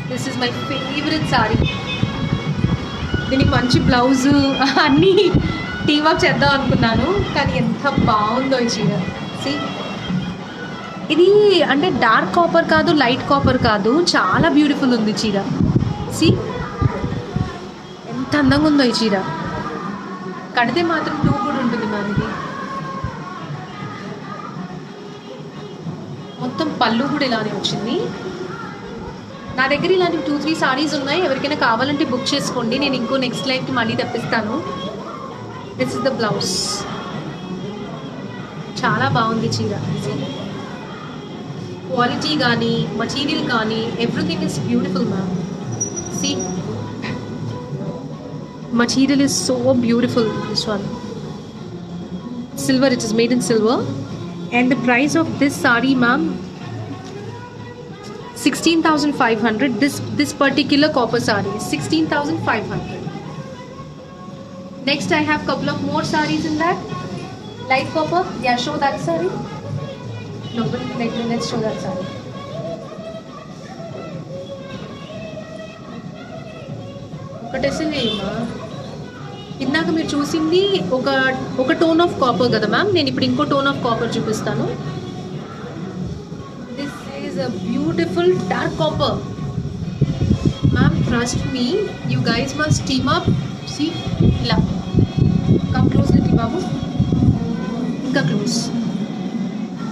This is my favourite sorry. దీనికి మంచి బ్లౌజు అన్నీ టీమప్ చేద్దాం అనుకున్నాను, కానీ ఎంత బాగుందో ఈ చీర. సి, ఇది అంటే డార్క్ కాపర్ కాదు, లైట్ కాపర్ కాదు, చాలా బ్యూటిఫుల్ ఉంది చీర. సి ఎంత అందంగా ఉందో ఈ చీర. కడితే మాత్రం టూ కూడా ఉంటుంది మ్యామ్. ఇది మొత్తం పళ్ళు కూడా ఇలానే వచ్చింది. నా దగ్గర ఇలాంటి 2-3 సారీస్ ఉన్నాయి, ఎవరికైనా కావాలంటే బుక్ చేసుకోండి. నేను ఇంకో నెక్స్ట్ లైఫ్కి మళ్ళీ తెప్పిస్తాను. This is the blouse. చాలా బాగుంది చీర. క్వాలిటీ కానీ మటీరియల్ కానీ everything is beautiful ma'am. See, material is so beautiful. This one silver, it is made in silver. And the price of this saree ma'am 16,500. This particular copper saree is 16,500. Next I have couple of more sarees in that light copper. Yeah, show that saree. No, but let's show that saree. ఒకటేసేమా ఇందాక మీరు చూసింది ఒక tone of copper కదా ma'am, నేను ఇప్పుడు ఇంకో tone of copper చూపిస్తాను. This is a beautiful dark copper ma'am. Trust me, you guys must team up. See, ఇలా కమ్ క్లోజ్ లిటి బాబు, ఇంకా క్లోజ్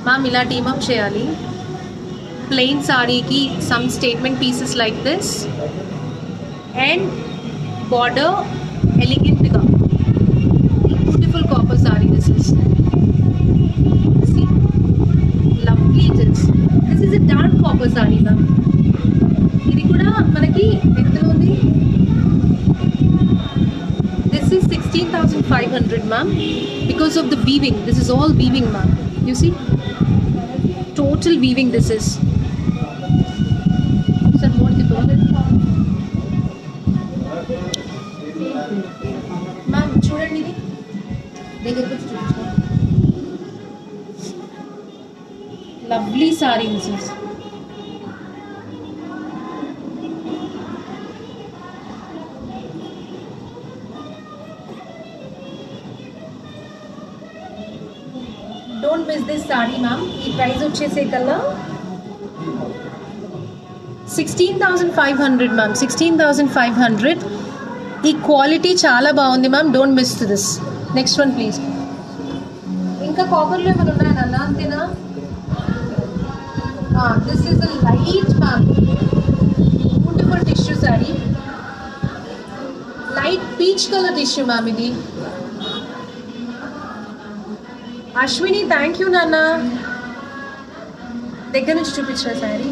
మ్యామ్. ఇలా టీమ్ అప్ చేయాలి. ప్లెయిన్ సారీకి some statement pieces like this and border elegant ga beautiful copper saree. This is, see, lovely it is. This is a dark copper saree ma'am. ఇది కూడా మనకి ఎంతలో ఉంది. This is 16,500 ma'am because of the weaving. This is all weaving ma'am. You see, total weaving this is. Sir, more the dollar ma'am చూడండి, ఇది దగ్గరకు వచ్చి చూపించండి. Lovely sari this is. Don't miss this sorry ma'am. ఈ price వచ్చేసే కల్లా 16,500 ma'am, 16,500. ఈ quality చాలా బాగుంది ma'am. Don't miss this. Next one please. ఇంకా కాపర్లో ఏమైనా ఉన్నాయా నాన్న, అంతేనా? This is a light ma'am, beautiful tissue sorry. Light peach colour tissue ma'am ఇది. అశ్విని థ్యాంక్ యూ నాన్న. దగ్గర నుంచి చూపించిన సారీ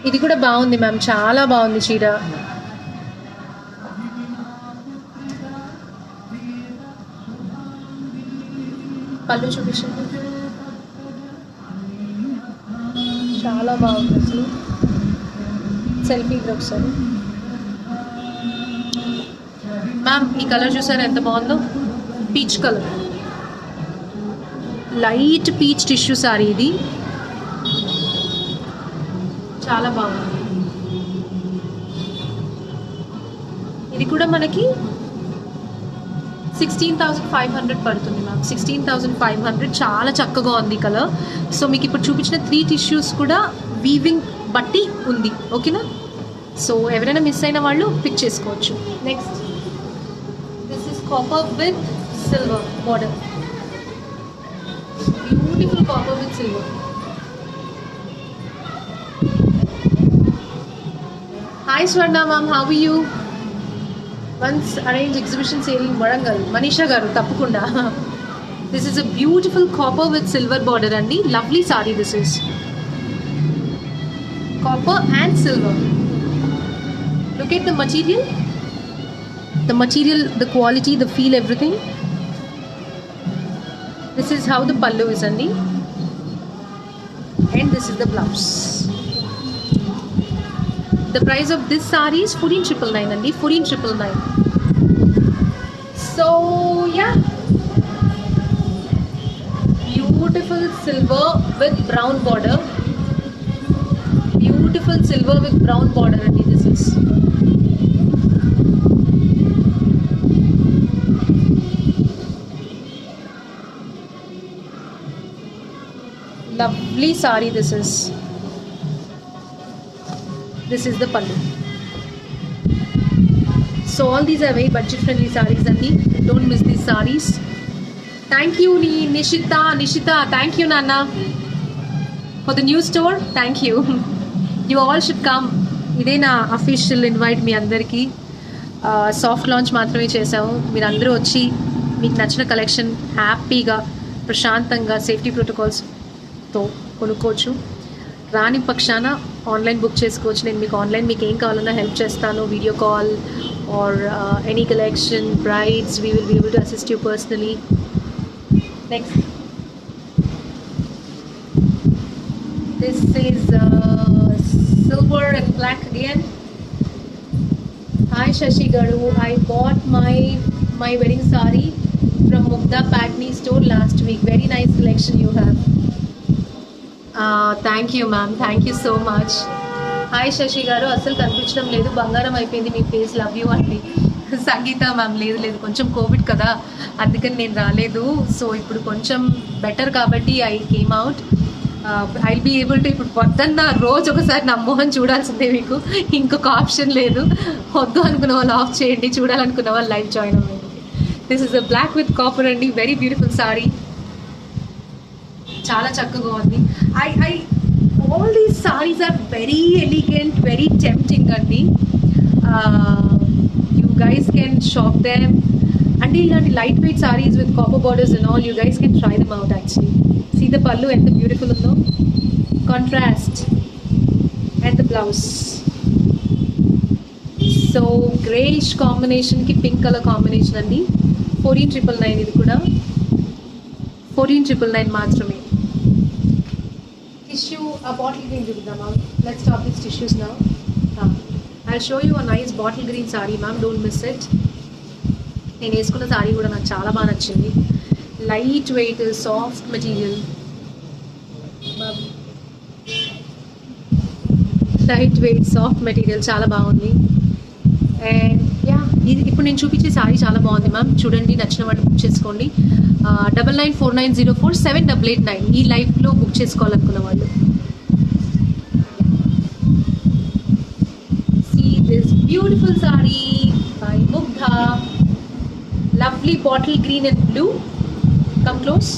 ఇది కూడా బాగుంది మ్యామ్, చాలా బాగుంది చీర. పళ్ళు చూపించండి, చాలా బాగుంది అసలు. సెల్ఫీ ఒకసారి. మ్యామ్ ఈ కలర్ చూసారా ఎంత బాగుందో, peach colour, light peach tissue sorry ఇది, చాలా బాగుంది. ఇది కూడా మనకి 16,500 పడుతుంది మ్యామ్, 16,500. చాలా చక్కగా ఉంది కలర్. సో మీకు ఇప్పుడు చూపించిన 3 టిష్యూస్ కూడా వీవింగ్ బట్టి ఉంది, ఓకేనా? సో ఎవరైనా మిస్ అయిన వాళ్ళు పిక్ చేసుకోవచ్చు. Next this is copper with silver border, beautiful copper with silver. Hi Swarna ma'am, how are you? Once arrange exhibition sale in Warangal. Manisha garu తప్పకుండా. This is a beautiful copper with silver border అండి, lovely sari. This is copper and silver. Look at the material, the quality, the feel, everything. This is how the pallu is andi, and this is the blouse. The price of this saree is 14,999 andi, 14,999. So yeah, beautiful silver with brown border, beautiful silver with brown border andi. This is lovely saree. This is the pallu. So all these are very budget friendly sarees andi, don't miss these sarees. Thank you Nishita, thank you Nana for the new store. Thank you. You all should come. ఇదే నా official invite మీ అందరికీ. Soft launch మాత్రమే చేసాము, మీరు అందరూ వచ్చి మీకు నచ్చిన కలెక్షన్ హ్యాపీగా ప్రశాంతంగా సేఫ్టీ ప్రోటోకాల్స్తో కొనుక్కోవచ్చు. రాని పక్షాన ఆన్లైన్ బుక్ చేసుకోవచ్చు. నేను మీకు ఆన్లైన్ మీకు ఏం కావాలన్నా హెల్ప్ చేస్తాను, video call or any collection, brides, we will be able to assist you personally. Next this is silver and black again. Hi Shashi Garu, I bought my wedding saree from Mugdha Patni store last week. Very nice collection you have. Thank you ma'am, thank you so much. Hi Shashi Garu, అసలు కనిపించడం లేదు, బంగారం అయిపోయింది మీ face, love you అండి. సంగీత ma'am లేదు కొంచెం Covid కదా అందుకని నేను రాలేదు. సో ఇప్పుడు కొంచెం బెటర్ కాబట్టి I came out. I will be able to ఇప్పుడు పొద్దున్న రోజు ఒకసారి నా మోహన్ చూడాల్సిందే మీకు, ఇంకొక ఆప్షన్ లేదు. వద్దు అనుకున్న వాళ్ళు ఆఫ్ చేయండి, చూడాలనుకున్న వాళ్ళు లైవ్ జాయిన్ అవ్వండి. This is a black with copper అండి, వెరీ బ్యూటిఫుల్ సారీ, చాలా చక్కగా ఉంది. I all these saris are very elegant, very tempting అండి. You guys can shop them. అంటే ఇలాంటి light weight saris with copper borders and all, you guys can try them out actually. See the pallu ఎంత beautiful ఉందో, contrast, and the blouse. So greyish కాంబినేషన్కి pink colour combination అండి. 14,999 ఇది కూడా, 14,999 మాత్రమే. Tissue ఆ బాటిల్ గ్రీన్ చూద్దామా? Let's top this tissues now. I show you a nice bottle green sorry ma'am, don't miss it. నేను వేసుకున్న సారీ కూడా నాకు చాలా బాగా నచ్చింది. Light weight, soft material, light weight soft material, చాలా బాగుంది. అండ్ యా, ఇది ఇప్పుడు నేను చూపించే సారీ చాలా బాగుంది మ్యామ్, చూడండి, నచ్చిన వాళ్ళు బుక్ చేసుకోండి. 9949047889 ఈ లైఫ్లో బుక్ చేసుకోవాలనుకున్న వాళ్ళు. See this beautiful saree by Mugdha, lovely bottle green and blue. Come close.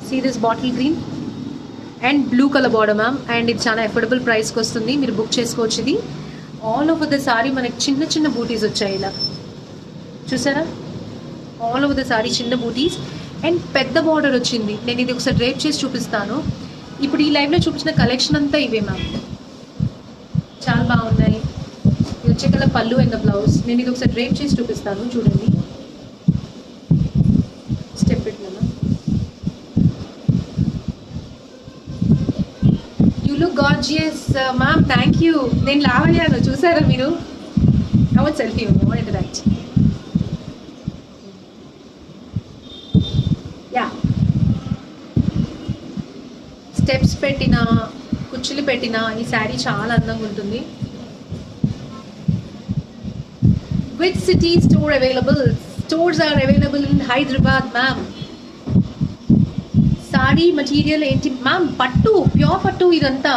See this bottle green and blue color border ma'am, and ఇది చాలా అఫోర్డబుల్ ప్రైస్కి వస్తుంది, మీరు బుక్ చేసుకోవచ్చు. ఇది ఆల్ ఓవర్ ద సారీ మనకి చిన్న చిన్న బూటీస్ వచ్చాయి, ఇలా చూసారా, ఆల్ ఓవర్ ద సారీ చిన్న బూటీస్ అండ్ పెద్ద బార్డర్ వచ్చింది. నేను ఇది ఒకసారి డ్రేప్ చేసి చూపిస్తాను. ఇప్పుడు ఈ లైవ్లో చూపించిన కలెక్షన్ అంతా ఇవే మ్యామ్, చాలా బాగున్నాయి. ఇది వచ్చే కలర్ పళ్ళు అండ్ ద బ్లౌజ్. నేను ఇది ఒకసారి డ్రేప్ చేసి చూపిస్తాను, చూడండి. స్టెప్ ఇట్లా, you look gorgeous ma'am, thank you. నేను లావయ్యాను, చూసారా మీరు? I want selfie, I want interact. Ya, steps పెట్టిన, కుచ్చులు పెట్టిన ఈ శారీ చాలా అందంగా ఉంటుంది. Which city store available? Stores are available in Hyderabad ma'am. Sari material ఏంటి మ్యామ్? పట్టు, ప్యూర్ పట్టు ఇదంతా.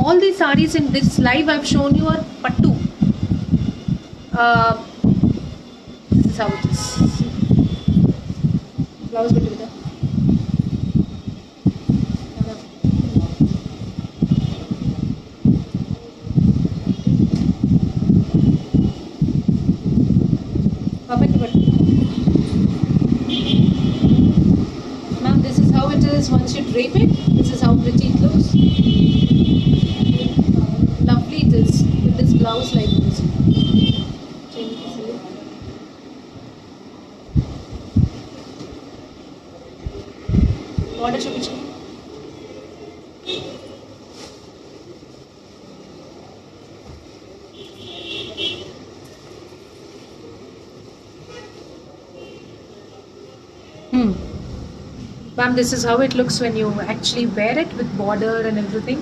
All the saris in this live I have shown you are పట్టు. This is how it is. Blouse పెట్టు కదా. పాపకి పట్టు. Ma'am, this is how it is once you drape it. This is how pretty it looks. Lovely it is with this blouse like this. Border చూపించు. Ma'am, this is how it looks when you actually wear it with border and everything.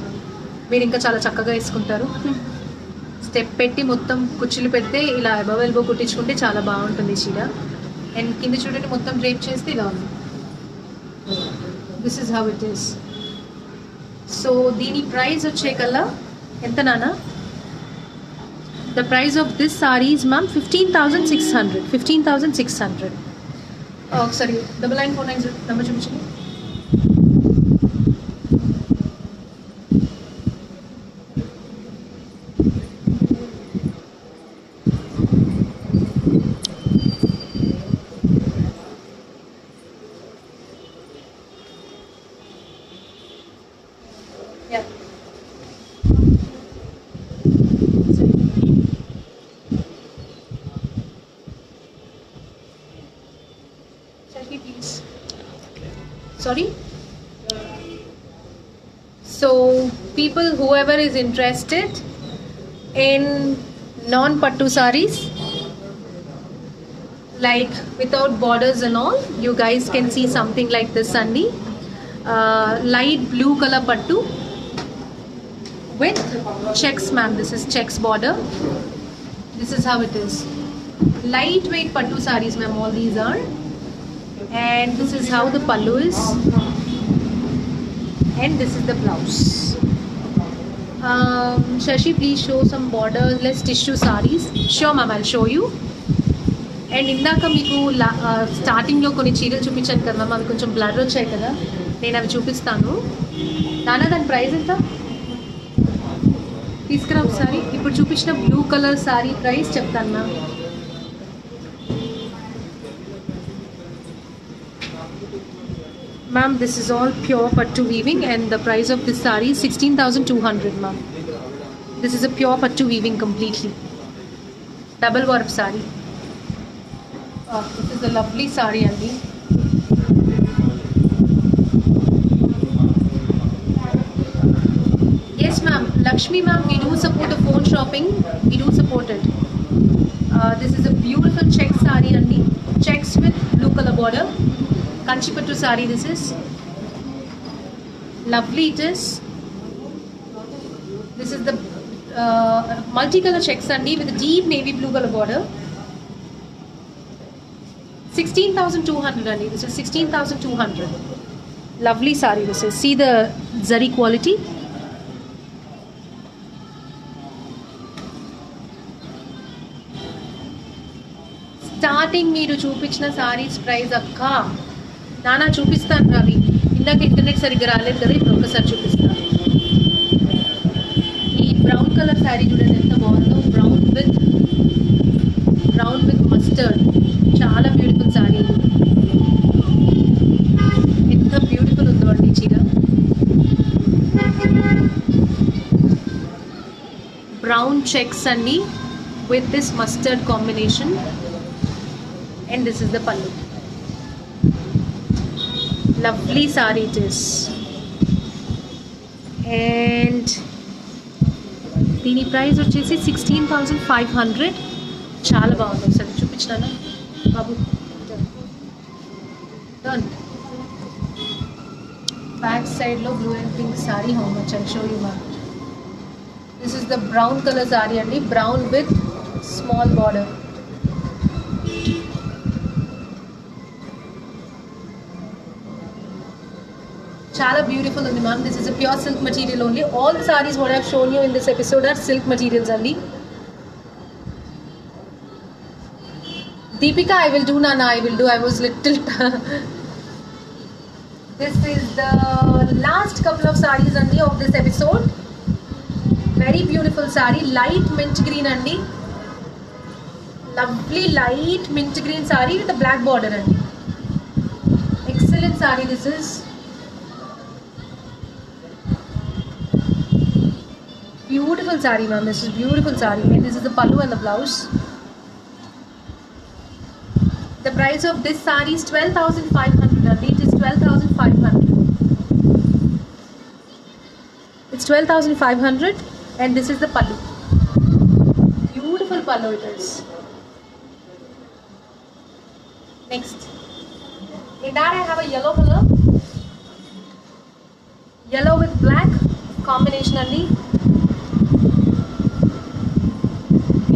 మీరు ఇంకా చాలా చక్కగా వేసుకుంటారు. Step పెట్టి మొత్తం కుచ్చులు పెడితే ఇలా ఎబవ్ ఎల్బో కుట్టించుకుంటే చాలా బాగుంటుంది చీర. అండ్ కింద చూడండి మొత్తం డ్రేప్ చేస్తే ఇలా ఉంది. This is how it is. So దీని ప్రైస్ వచ్చే కల్లా ఎంత నాన్న? The price of this saris ma'am 15,600. 15,600. ఒకసారి 9949 నెంబర్ చూపించండి. Please. Sorry? So people, whoever is interested in non-pattu sarees, like without borders and all, you guys can see something like this only. Light blue color pattu with checks ma'am. This is checks border. This is how it is. Lightweight pattu sarees ma'am, all these are. And this is how the pallu is, and this is the blouse. Shashi, please show some borderless tissue sarees. Sure ma'am, I'll show you. And ఇందాక మీకు స్టార్టింగ్లో కొన్ని చీరలు చూపించాను కదా ma'am, అవి కొంచెం blur వచ్చాయి కదా, నేను అవి చూపిస్తాను. నాన్న దాని ప్రైస్ ఎంత తీసుకురా ఒకసారి. ఇప్పుడు చూపించిన బ్లూ కలర్ సారీ ప్రైస్ చెప్తాను ma'am. Ma'am, this is all pure pattu weaving and the price of this saree is 16,200 ma'am. This is a pure pattu weaving completely. Double warp saree. This is a lovely saree andi. Yes ma'am, Lakshmi ma'am, we do support the phone shopping. We do support it. This is a beautiful check saree andi. Checks with blue color border. Kanchipattu saree this is. Lovely it is. This is the multicolor checks andi with a deep navy blue color border. 16,200 andi. This is 16,200. Lovely saree this is. See the zari quality. Starting మీరు చూపించిన saris price అక్క నానా చూపిస్తాను రవి. ఇందాక internet సరిగ్గా రాలేదు కదా, ఇప్పుడు ఒకసారి చూపిస్తాను. ఈ బ్రౌన్ కలర్ శారీ చూడండి ఎంత బాగుందో. బ్రౌన్ విత్ మస్టర్డ్, చాలా బ్యూటిఫుల్ శారీ. ఎంత బ్యూటిఫుల్ ఉందో అండి చీర. బ్రౌన్ చెక్స్ అన్ని with this mustard combination. And this is the pallu. Lovely saree it is. And దీని ప్రైస్ వచ్చేసి 16,500. చాలా బాగుంది. ఒకసారి చూపించినానా బాబు? Done. Back side lo blue and pink saree, how much? I'll show you ma'am. This is the brown color saree andi, brown with small border. Chala beautiful undi ma'am. This is a pure silk material only. All the sarees what I have shown you in this episode are silk materials only. Deepika, I will do Nana. I will do. I was little. This is the last couple of sarees only of this episode. Very beautiful saree, light mint green andi. Lovely light mint green saree with a black border andi. Excellent saree this is. Beautiful saree ma'am, this is beautiful saree. And this is the pallu and the blouse. The price of this saree is 12,500 only. It is 12,500. It's 12,500 and this is the pallu. Beautiful pallu it is. Next. In that I have a yellow color. Yellow with black combination only.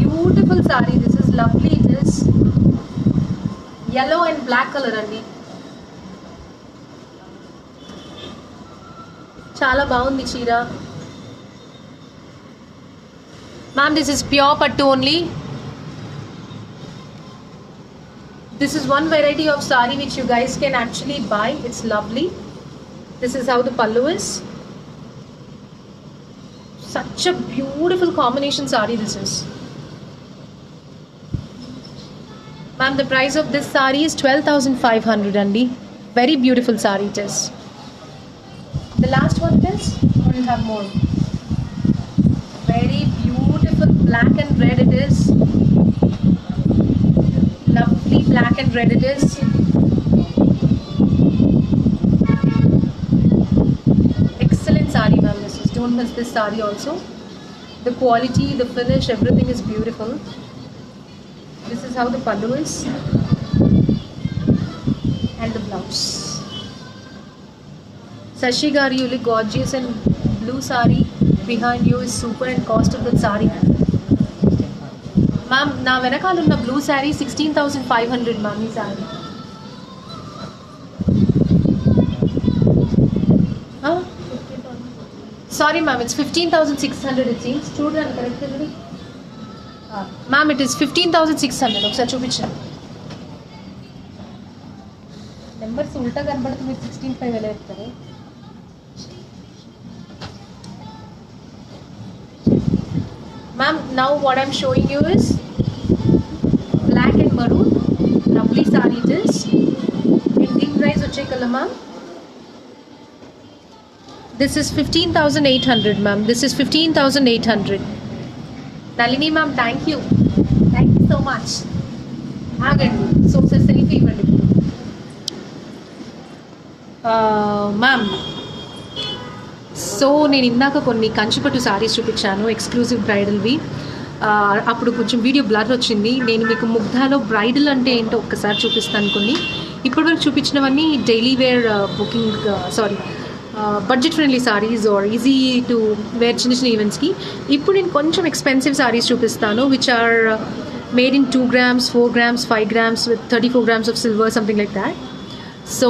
Beautiful saree. This is lovely. It is yellow and black color andi. Chala baagundi cheera. Ma'am, this is pure pattu only. This is one variety of saree which you guys can actually buy. It's lovely. This is how the pallu is. Such a beautiful combination saree this is. Ma'am, the price of this saree is 12,500 andi. Very beautiful saree it is. The last one it is, or you have more? Very beautiful black and red it is. Lovely black and red it is. Excellent saree ma'am, this is. Don't miss this saree also. The quality, the finish, everything is beautiful. This is how the pallu is and the blouse. Sashi garu, you look gorgeous, and blue saree behind you is super, and cost of that saree. Ma'am, na venakala unna blue saree 16,500 ma'am ee saree. Huh? Sorry ma'am, it's 15,600 it seems. True and correctly. Ma'am, it is 15,600. ఒకసారి చూపించండి. Numbers ఉల్టా కనబడుతుంది. మీరు 16,500 ఎలా చెప్తారు? Ma'am, now what I'm showing you is black and maroon. Lovely saree it is. Indian price వచ్చే కదా ma'am? This is 15,800 ma'am. This is 15,800. Nalini ma'am, thank you. Thank you so much. ఆగండి. So ఒకసారి selfie ఇవ్వండి. Ma'am, so నేను ఇందాక కొన్ని కంచిపట్టు సారీస్ చూపించాను, exclusive బ్రైడల్వి. అప్పుడు కొంచెం వీడియో బ్లర్ వచ్చింది. నేను మీకు ముగ్ధాలో బ్రైడల్ అంటే ఏంటో ఒక్కసారి చూపిస్తాను. కొన్ని ఇప్పటివరకు చూపించినవన్నీ daily wear booking budget friendly saris are easy to wear చిన్న చిన్న ఈవెంట్స్కి. ఇప్పుడు నేను కొంచెం ఎక్స్పెన్సివ్ సారీస్ చూపిస్తాను, which are made in 2 grams, 4 grams, 5 grams with 34 grams of silver, something like that. So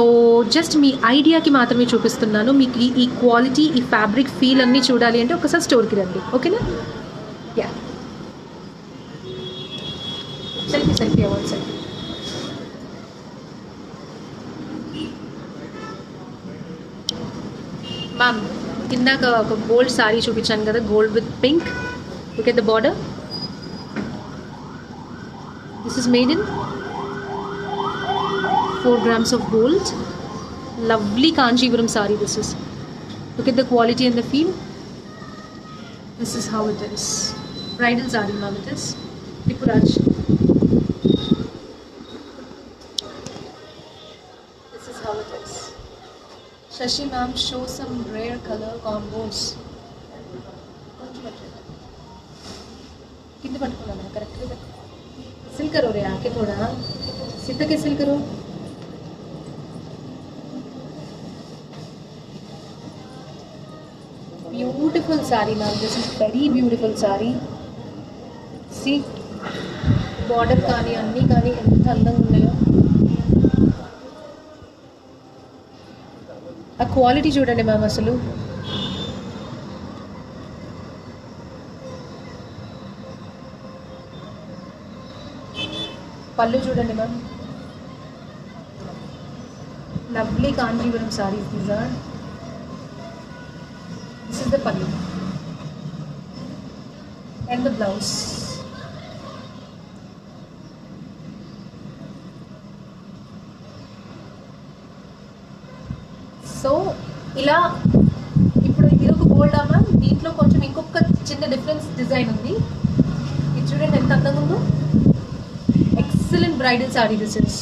just మీ ఐడియాకి మాత్రమే చూపిస్తున్నాను. మీకు ఈ క్వాలిటీ, ఈ ఫ్యాబ్రిక్ ఫీల్ అన్నీ చూడాలి అంటే ఒకసారి స్టోర్కి రండి. ఓకేనా? యా, సెల్ఫీ అవ్వాలి సెల్ఫీ. మ్యామ్, ఇందాక ఒక గోల్డ్ సారీ చూపించాను కదా, gold with pink. Look at the border. This is made in 4 grams of gold. Lovely Kanchipuram saree this is. Look at the quality and the feel. This is how it is. Bridal saree ma'am it is. Tripuraj. This is how it is. Shashi ma'am, show some rare color combos. सिल करो रे आके थोड़ा सीधा के सिल करो. Beautiful sari ma'am. This is very beautiful sari. See, border కానీ అన్నీ కానీ ఎంత అందంగా ఉన్నాయో. ఆ క్వాలిటీ చూడండి మ్యామ్ అసలు. పళ్ళు చూడండి ma'am. Lovely Kanjeevaram saris these are. This is the pallu and the blouse. So ఇలా ఇప్పుడు ఇది ఒక గోల్డా మ్యామ్. దీంట్లో కొంచెం ఇంకొక చిన్న డిఫరెన్స్ డిజైన్ ఉంది. ఇది చూడండి ఎంత అందంగా ఉందో. Excellent bridal sari this is.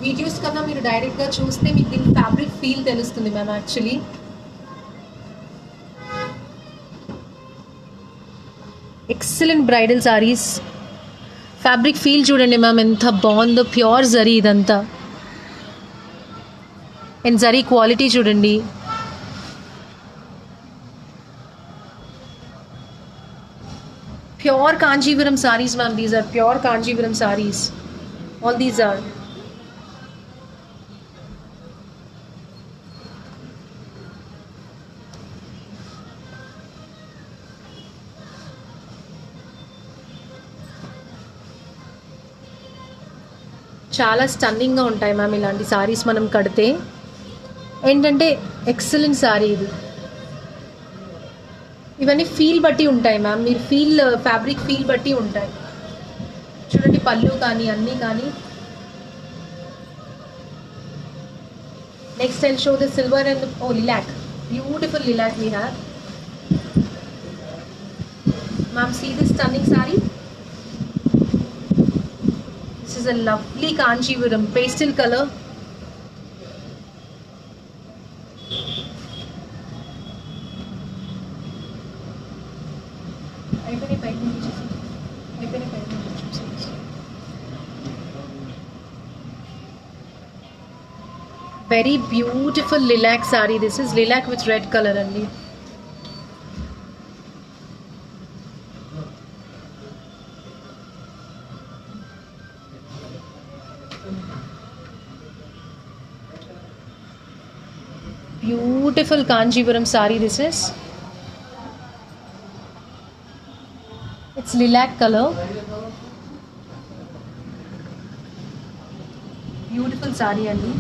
Videos కన్నా మీరు డైరెక్ట్గా చూస్తే మీకు దీని ఫ్యాబ్రిక్ ఫీల్ తెలుస్తుంది ma'am. Actually excellent bridal saris. Fabric feel చూడండి మ్యామ్ ఎంత బాగుందో. ప్యూర్ జరీ ఇదంతా. అండ్ జరీ క్వాలిటీ చూడండి. Pure Kanjeevaram saris ma'am. These are pure Kanjeevaram saris. All these are. చాలా స్టన్నింగ్గా ఉంటాయి మ్యామ్ ఇలాంటి సారీస్ మనం కడితే. ఏంటంటే ఎక్సలెంట్ సారీ ఇది. ఇవన్నీ ఫీల్ బట్టి ఉంటాయి మ్యామ్. మీరు ఫ్యాబ్రిక్ ఫీల్ బట్టి ఉంటాయి. చూడండి పళ్ళు కానీ అన్నీ కానీ. Next I'll show the silver and lilac. Beautiful lilac we have. Ma'am see this stunning sari. This is a lovely Kancheevaram pastel colour. Very beautiful lilac saree. This is lilac with red color only. Beautiful Kanjivaram saree this is. It's lilac color. Beautiful saree only.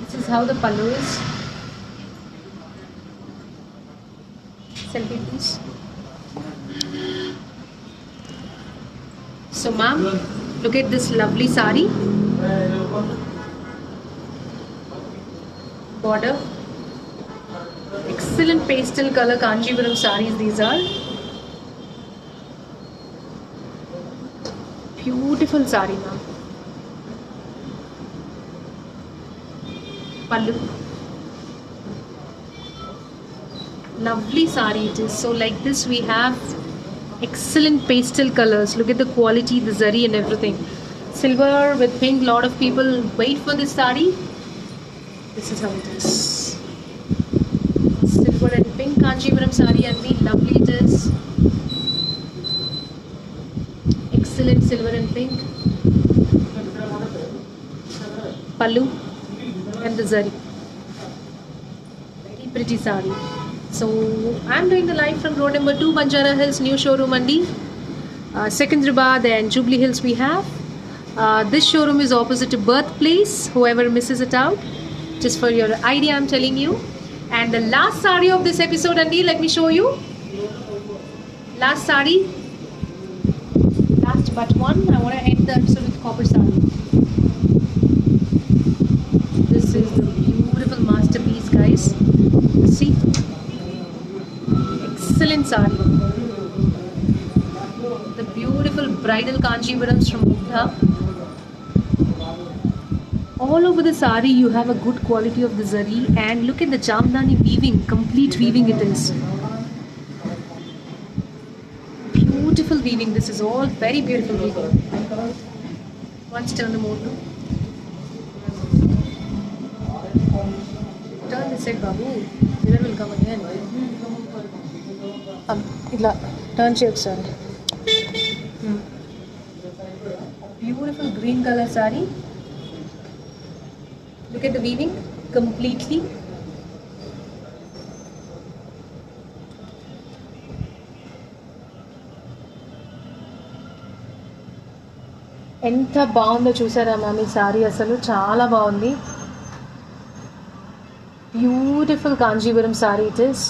This is how the pallu is. Selfie please. So ma'am, look at this lovely saree. Border. Excellent pastel color Kanjivaram sarees these are. Beautiful saree ma'am. Pallu. Lovely saree it is. So like this we have excellent pastel colors. Look at the quality, the zari and everything. Silver with pink. Lot of people wait for this saree. This is how it is. Silver and pink Kanjivaram saree and the lovely it is. Excellent silver and pink. Pallu and the zari. Very pretty saree. So I'm doing the live from road number 2 Banjara Hills new showroom andi. Secunderabad and Jubilee Hills we have. This showroom is opposite to Birthplace. Whoever misses it out, just for your idea I'm telling you. And the last saree of this episode andi, let me show you. Last saree. Last but one. I want to end the episode with copper saree. This is the beautiful masterpiece guys. See, excellent saree. The beautiful bridal Kanjivarams from Buddha. All over the saree you have a good quality of the zari, and look at the Jamdani weaving, complete weaving it is. Beautiful weaving. This is all very beautiful weaving. Once turn the motor. Turn this side, Babu. Mirror will come again. Itla turn check, sir. Beautiful green color saree. Look at the weaving completely. ఎంత బాగుందో చూసారా ma'am, ఈ sorry అసలు చాలా బాగుంది. Beautiful Kanjivaram sari it is.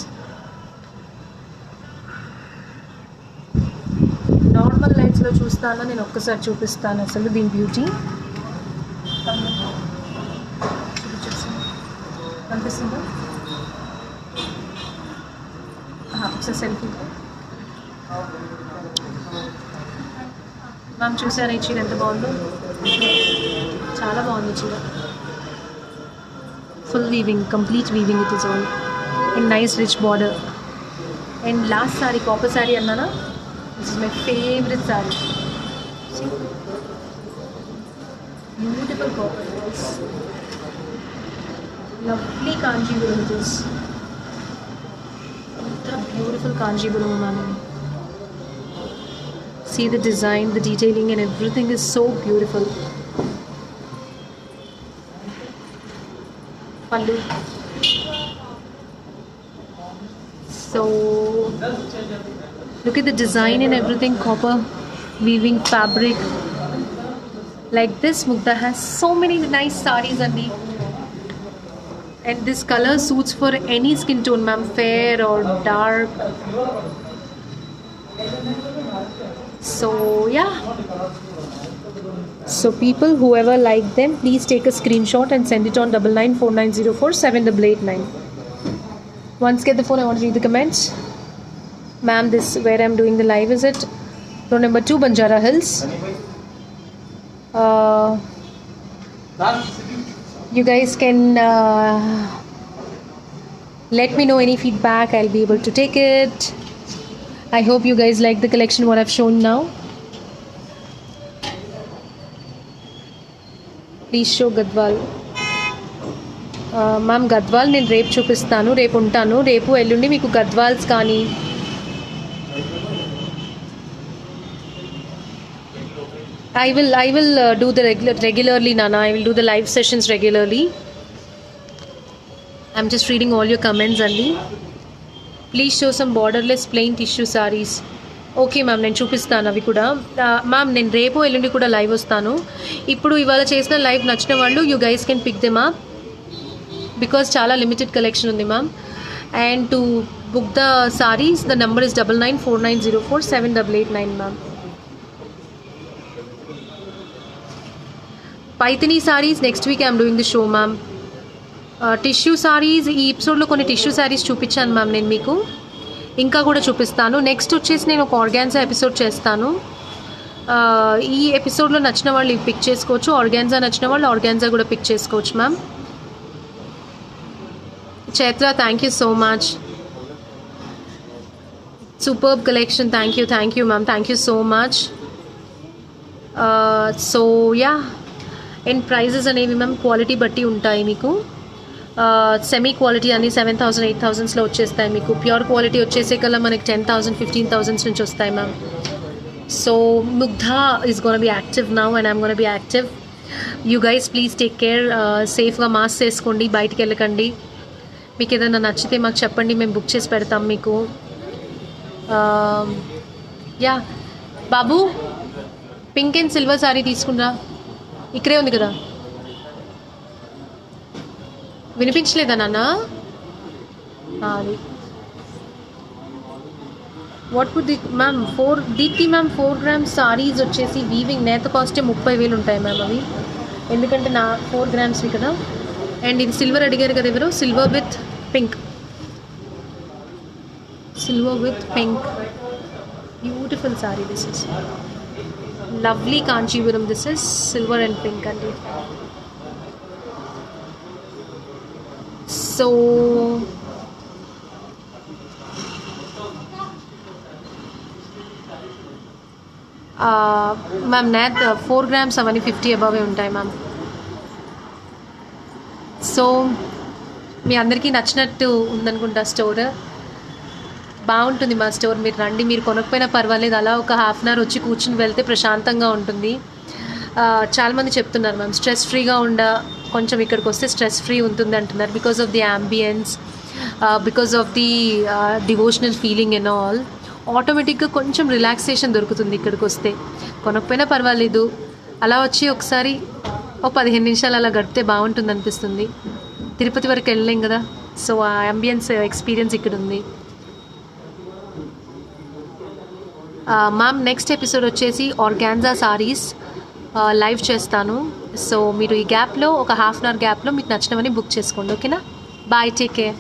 Normal లైట్స్లో చూస్తాను, నేను ఒక్కసారి చూపిస్తాను అసలు దీని బ్యూటీ. కనిపిస్తుందా ఒకసారి సెల్ఫీ మ్యామ్, చూసారా ఈ చీర ఎంత బాగుందో? చాలా బాగుంది చీర. Full weaving, complete weaving it is all and nice rich border. And last sari copper sari అన్నానా, this is my favourite sari. Beautiful copper, lovely Kanjivaram it is. Beautiful Kanjivaram ma'am. See the design, the detailing and everything is so beautiful. Pallu. So look at the design and everything, copper weaving fabric. Like this Mugdha has so many nice sarees and this color suits for any skin tone ma'am, fair or dark. So yeah, so people whoever like them, please take a screenshot and send it on 9949047889. Once get the phone, I want to read the comments. Ma'am, this where I'm doing the live is it road number 2 Banjara Hills. You guys can let me know any feedback, I'll be able to take it. I hope you guys like the collection what I've shown now. Please show Gadwal. Ma'am, Gadwal నేను రేపు చూపిస్తాను, రేపు ఉంటాను. రేపు ఎల్లుండి మీకు గద్వాల్స్ కానీ I will do the regularly Nana. I will do the live sessions regularly. I'm just reading all your comments only. Please show some borderless plain tissue sarees. Okay ma'am, నేను చూపిస్తాను అవి కూడా. మ్యామ్, నేను రేపు ఎల్లుండి కూడా లైవ్ వస్తాను. ఇప్పుడు ఇవాళ చేసిన లైవ్ నచ్చిన వాళ్ళు you guys can pick them up because చాలా లిమిటెడ్ కలెక్షన్ ఉంది ma'am. And to book the saris the number is 9949047889 ma'am. Paithani saris next week I'm doing the show ma'am. Tissue saris ఈ ఎపిసోడ్లో కొన్ని టిష్యూ సారీస్ చూపించాను మ్యామ్, నేను మీకు ఇంకా కూడా చూపిస్తాను. నెక్స్ట్ వచ్చేసి నేను ఒక ఆర్గాన్జా ఎపిసోడ్ చేస్తాను. ఈ ఎపిసోడ్లో నచ్చిన వాళ్ళు ఇవి పిక్ చేసుకోవచ్చు, ఆర్గాన్జా నచ్చిన వాళ్ళు ఆర్గాన్జా కూడా పిక్ చేసుకోవచ్చు ma'am. Chaitra, thank you so much. Superb collection, thank you ma'am, thank you so much. So ya, and prices అనేవి మ్యామ్ క్వాలిటీ బట్టి ఉంటాయి మీకు. సెమీ క్వాలిటీ అన్ని 7,000 8,000లో వచ్చేస్తాయి మీకు. ప్యూర్ క్వాలిటీ వచ్చేసే కల్లా మనకి 10,000 15,000 నుంచి వస్తాయి ma'am. So Mugdha is gonna be active now and I'm gonna be active. You guys please take care, సేఫ్గా మాస్క్ వేసుకోండి, బయటికి వెళ్ళకండి. మీకు ఏదైనా నచ్చితే మాకు చెప్పండి, మేము బుక్ చేసి పెడతాం మీకు. యా బాబు, పింక్ అండ్ సిల్వర్ సారీ తీసుకున్నా, ఇక్కడే ఉంది కదా. వినిపించలేదా నాన్న? అది what would the ma'am 4 Deepti ma'am 4 grams saris వచ్చేసి వీవింగ్ నేత కాస్టే 30,000 ఉంటాయి మ్యామ్ అవి, ఎందుకంటే నా 4 grams కదా. అండ్ ఇది సిల్వర్ అడిగారు కదా ఎవరు, silver with pink, beautiful sorry. This is lovely Kanchipuram, this is silver and pink అండి. సో మ్యామ్ నెట్ 4 గ్రామ్స్ అవన్నీ 50 అబవే ఉంటాయి మ్యామ్. సో మీ అందరికీ నచ్చినట్టు ఉందనుకుంటా స్టోర్. బాగుంటుంది మా స్టోర్, మీరు రండి. మీరు కొనకపోయినా పర్వాలేదు, అలా ఒక హాఫ్ అన్ అవర్ వచ్చి కూర్చుని వెళ్తే ప్రశాంతంగా ఉంటుంది. చాలామంది చెప్తున్నారు మ్యామ్ స్ట్రెస్ ఫ్రీగా కొంచెం ఇక్కడికి వస్తే స్ట్రెస్ ఫ్రీ ఉంటుంది అంటున్నారు. Because of the ambience, because of the devotional feeling and all. ఆటోమేటిక్గా కొంచెం రిలాక్సేషన్ దొరుకుతుంది ఇక్కడికి వస్తే. కొనకపోయినా పర్వాలేదు, అలా వచ్చి ఒకసారి ఒక 15 నిమిషాలు అలా గడిపితే బాగుంటుంది అనిపిస్తుంది. తిరుపతి వరకు వెళ్ళలేం కదా, సో ఆ అంబియన్స్ ఎక్స్పీరియన్స్ ఇక్కడ ఉంది. మ్యామ్ నెక్స్ట్ ఎపిసోడ్ వచ్చేసి ఆర్గాన్జా సారీస్ లైవ్ చేస్తాను. సో మీరు ఈ గ్యాప్లో, ఒక హాఫ్ అన్ అవర్ గ్యాప్లో మీకు నచ్చినవని బుక్ చేసుకోండి. ఓకేనా? Bye, take care.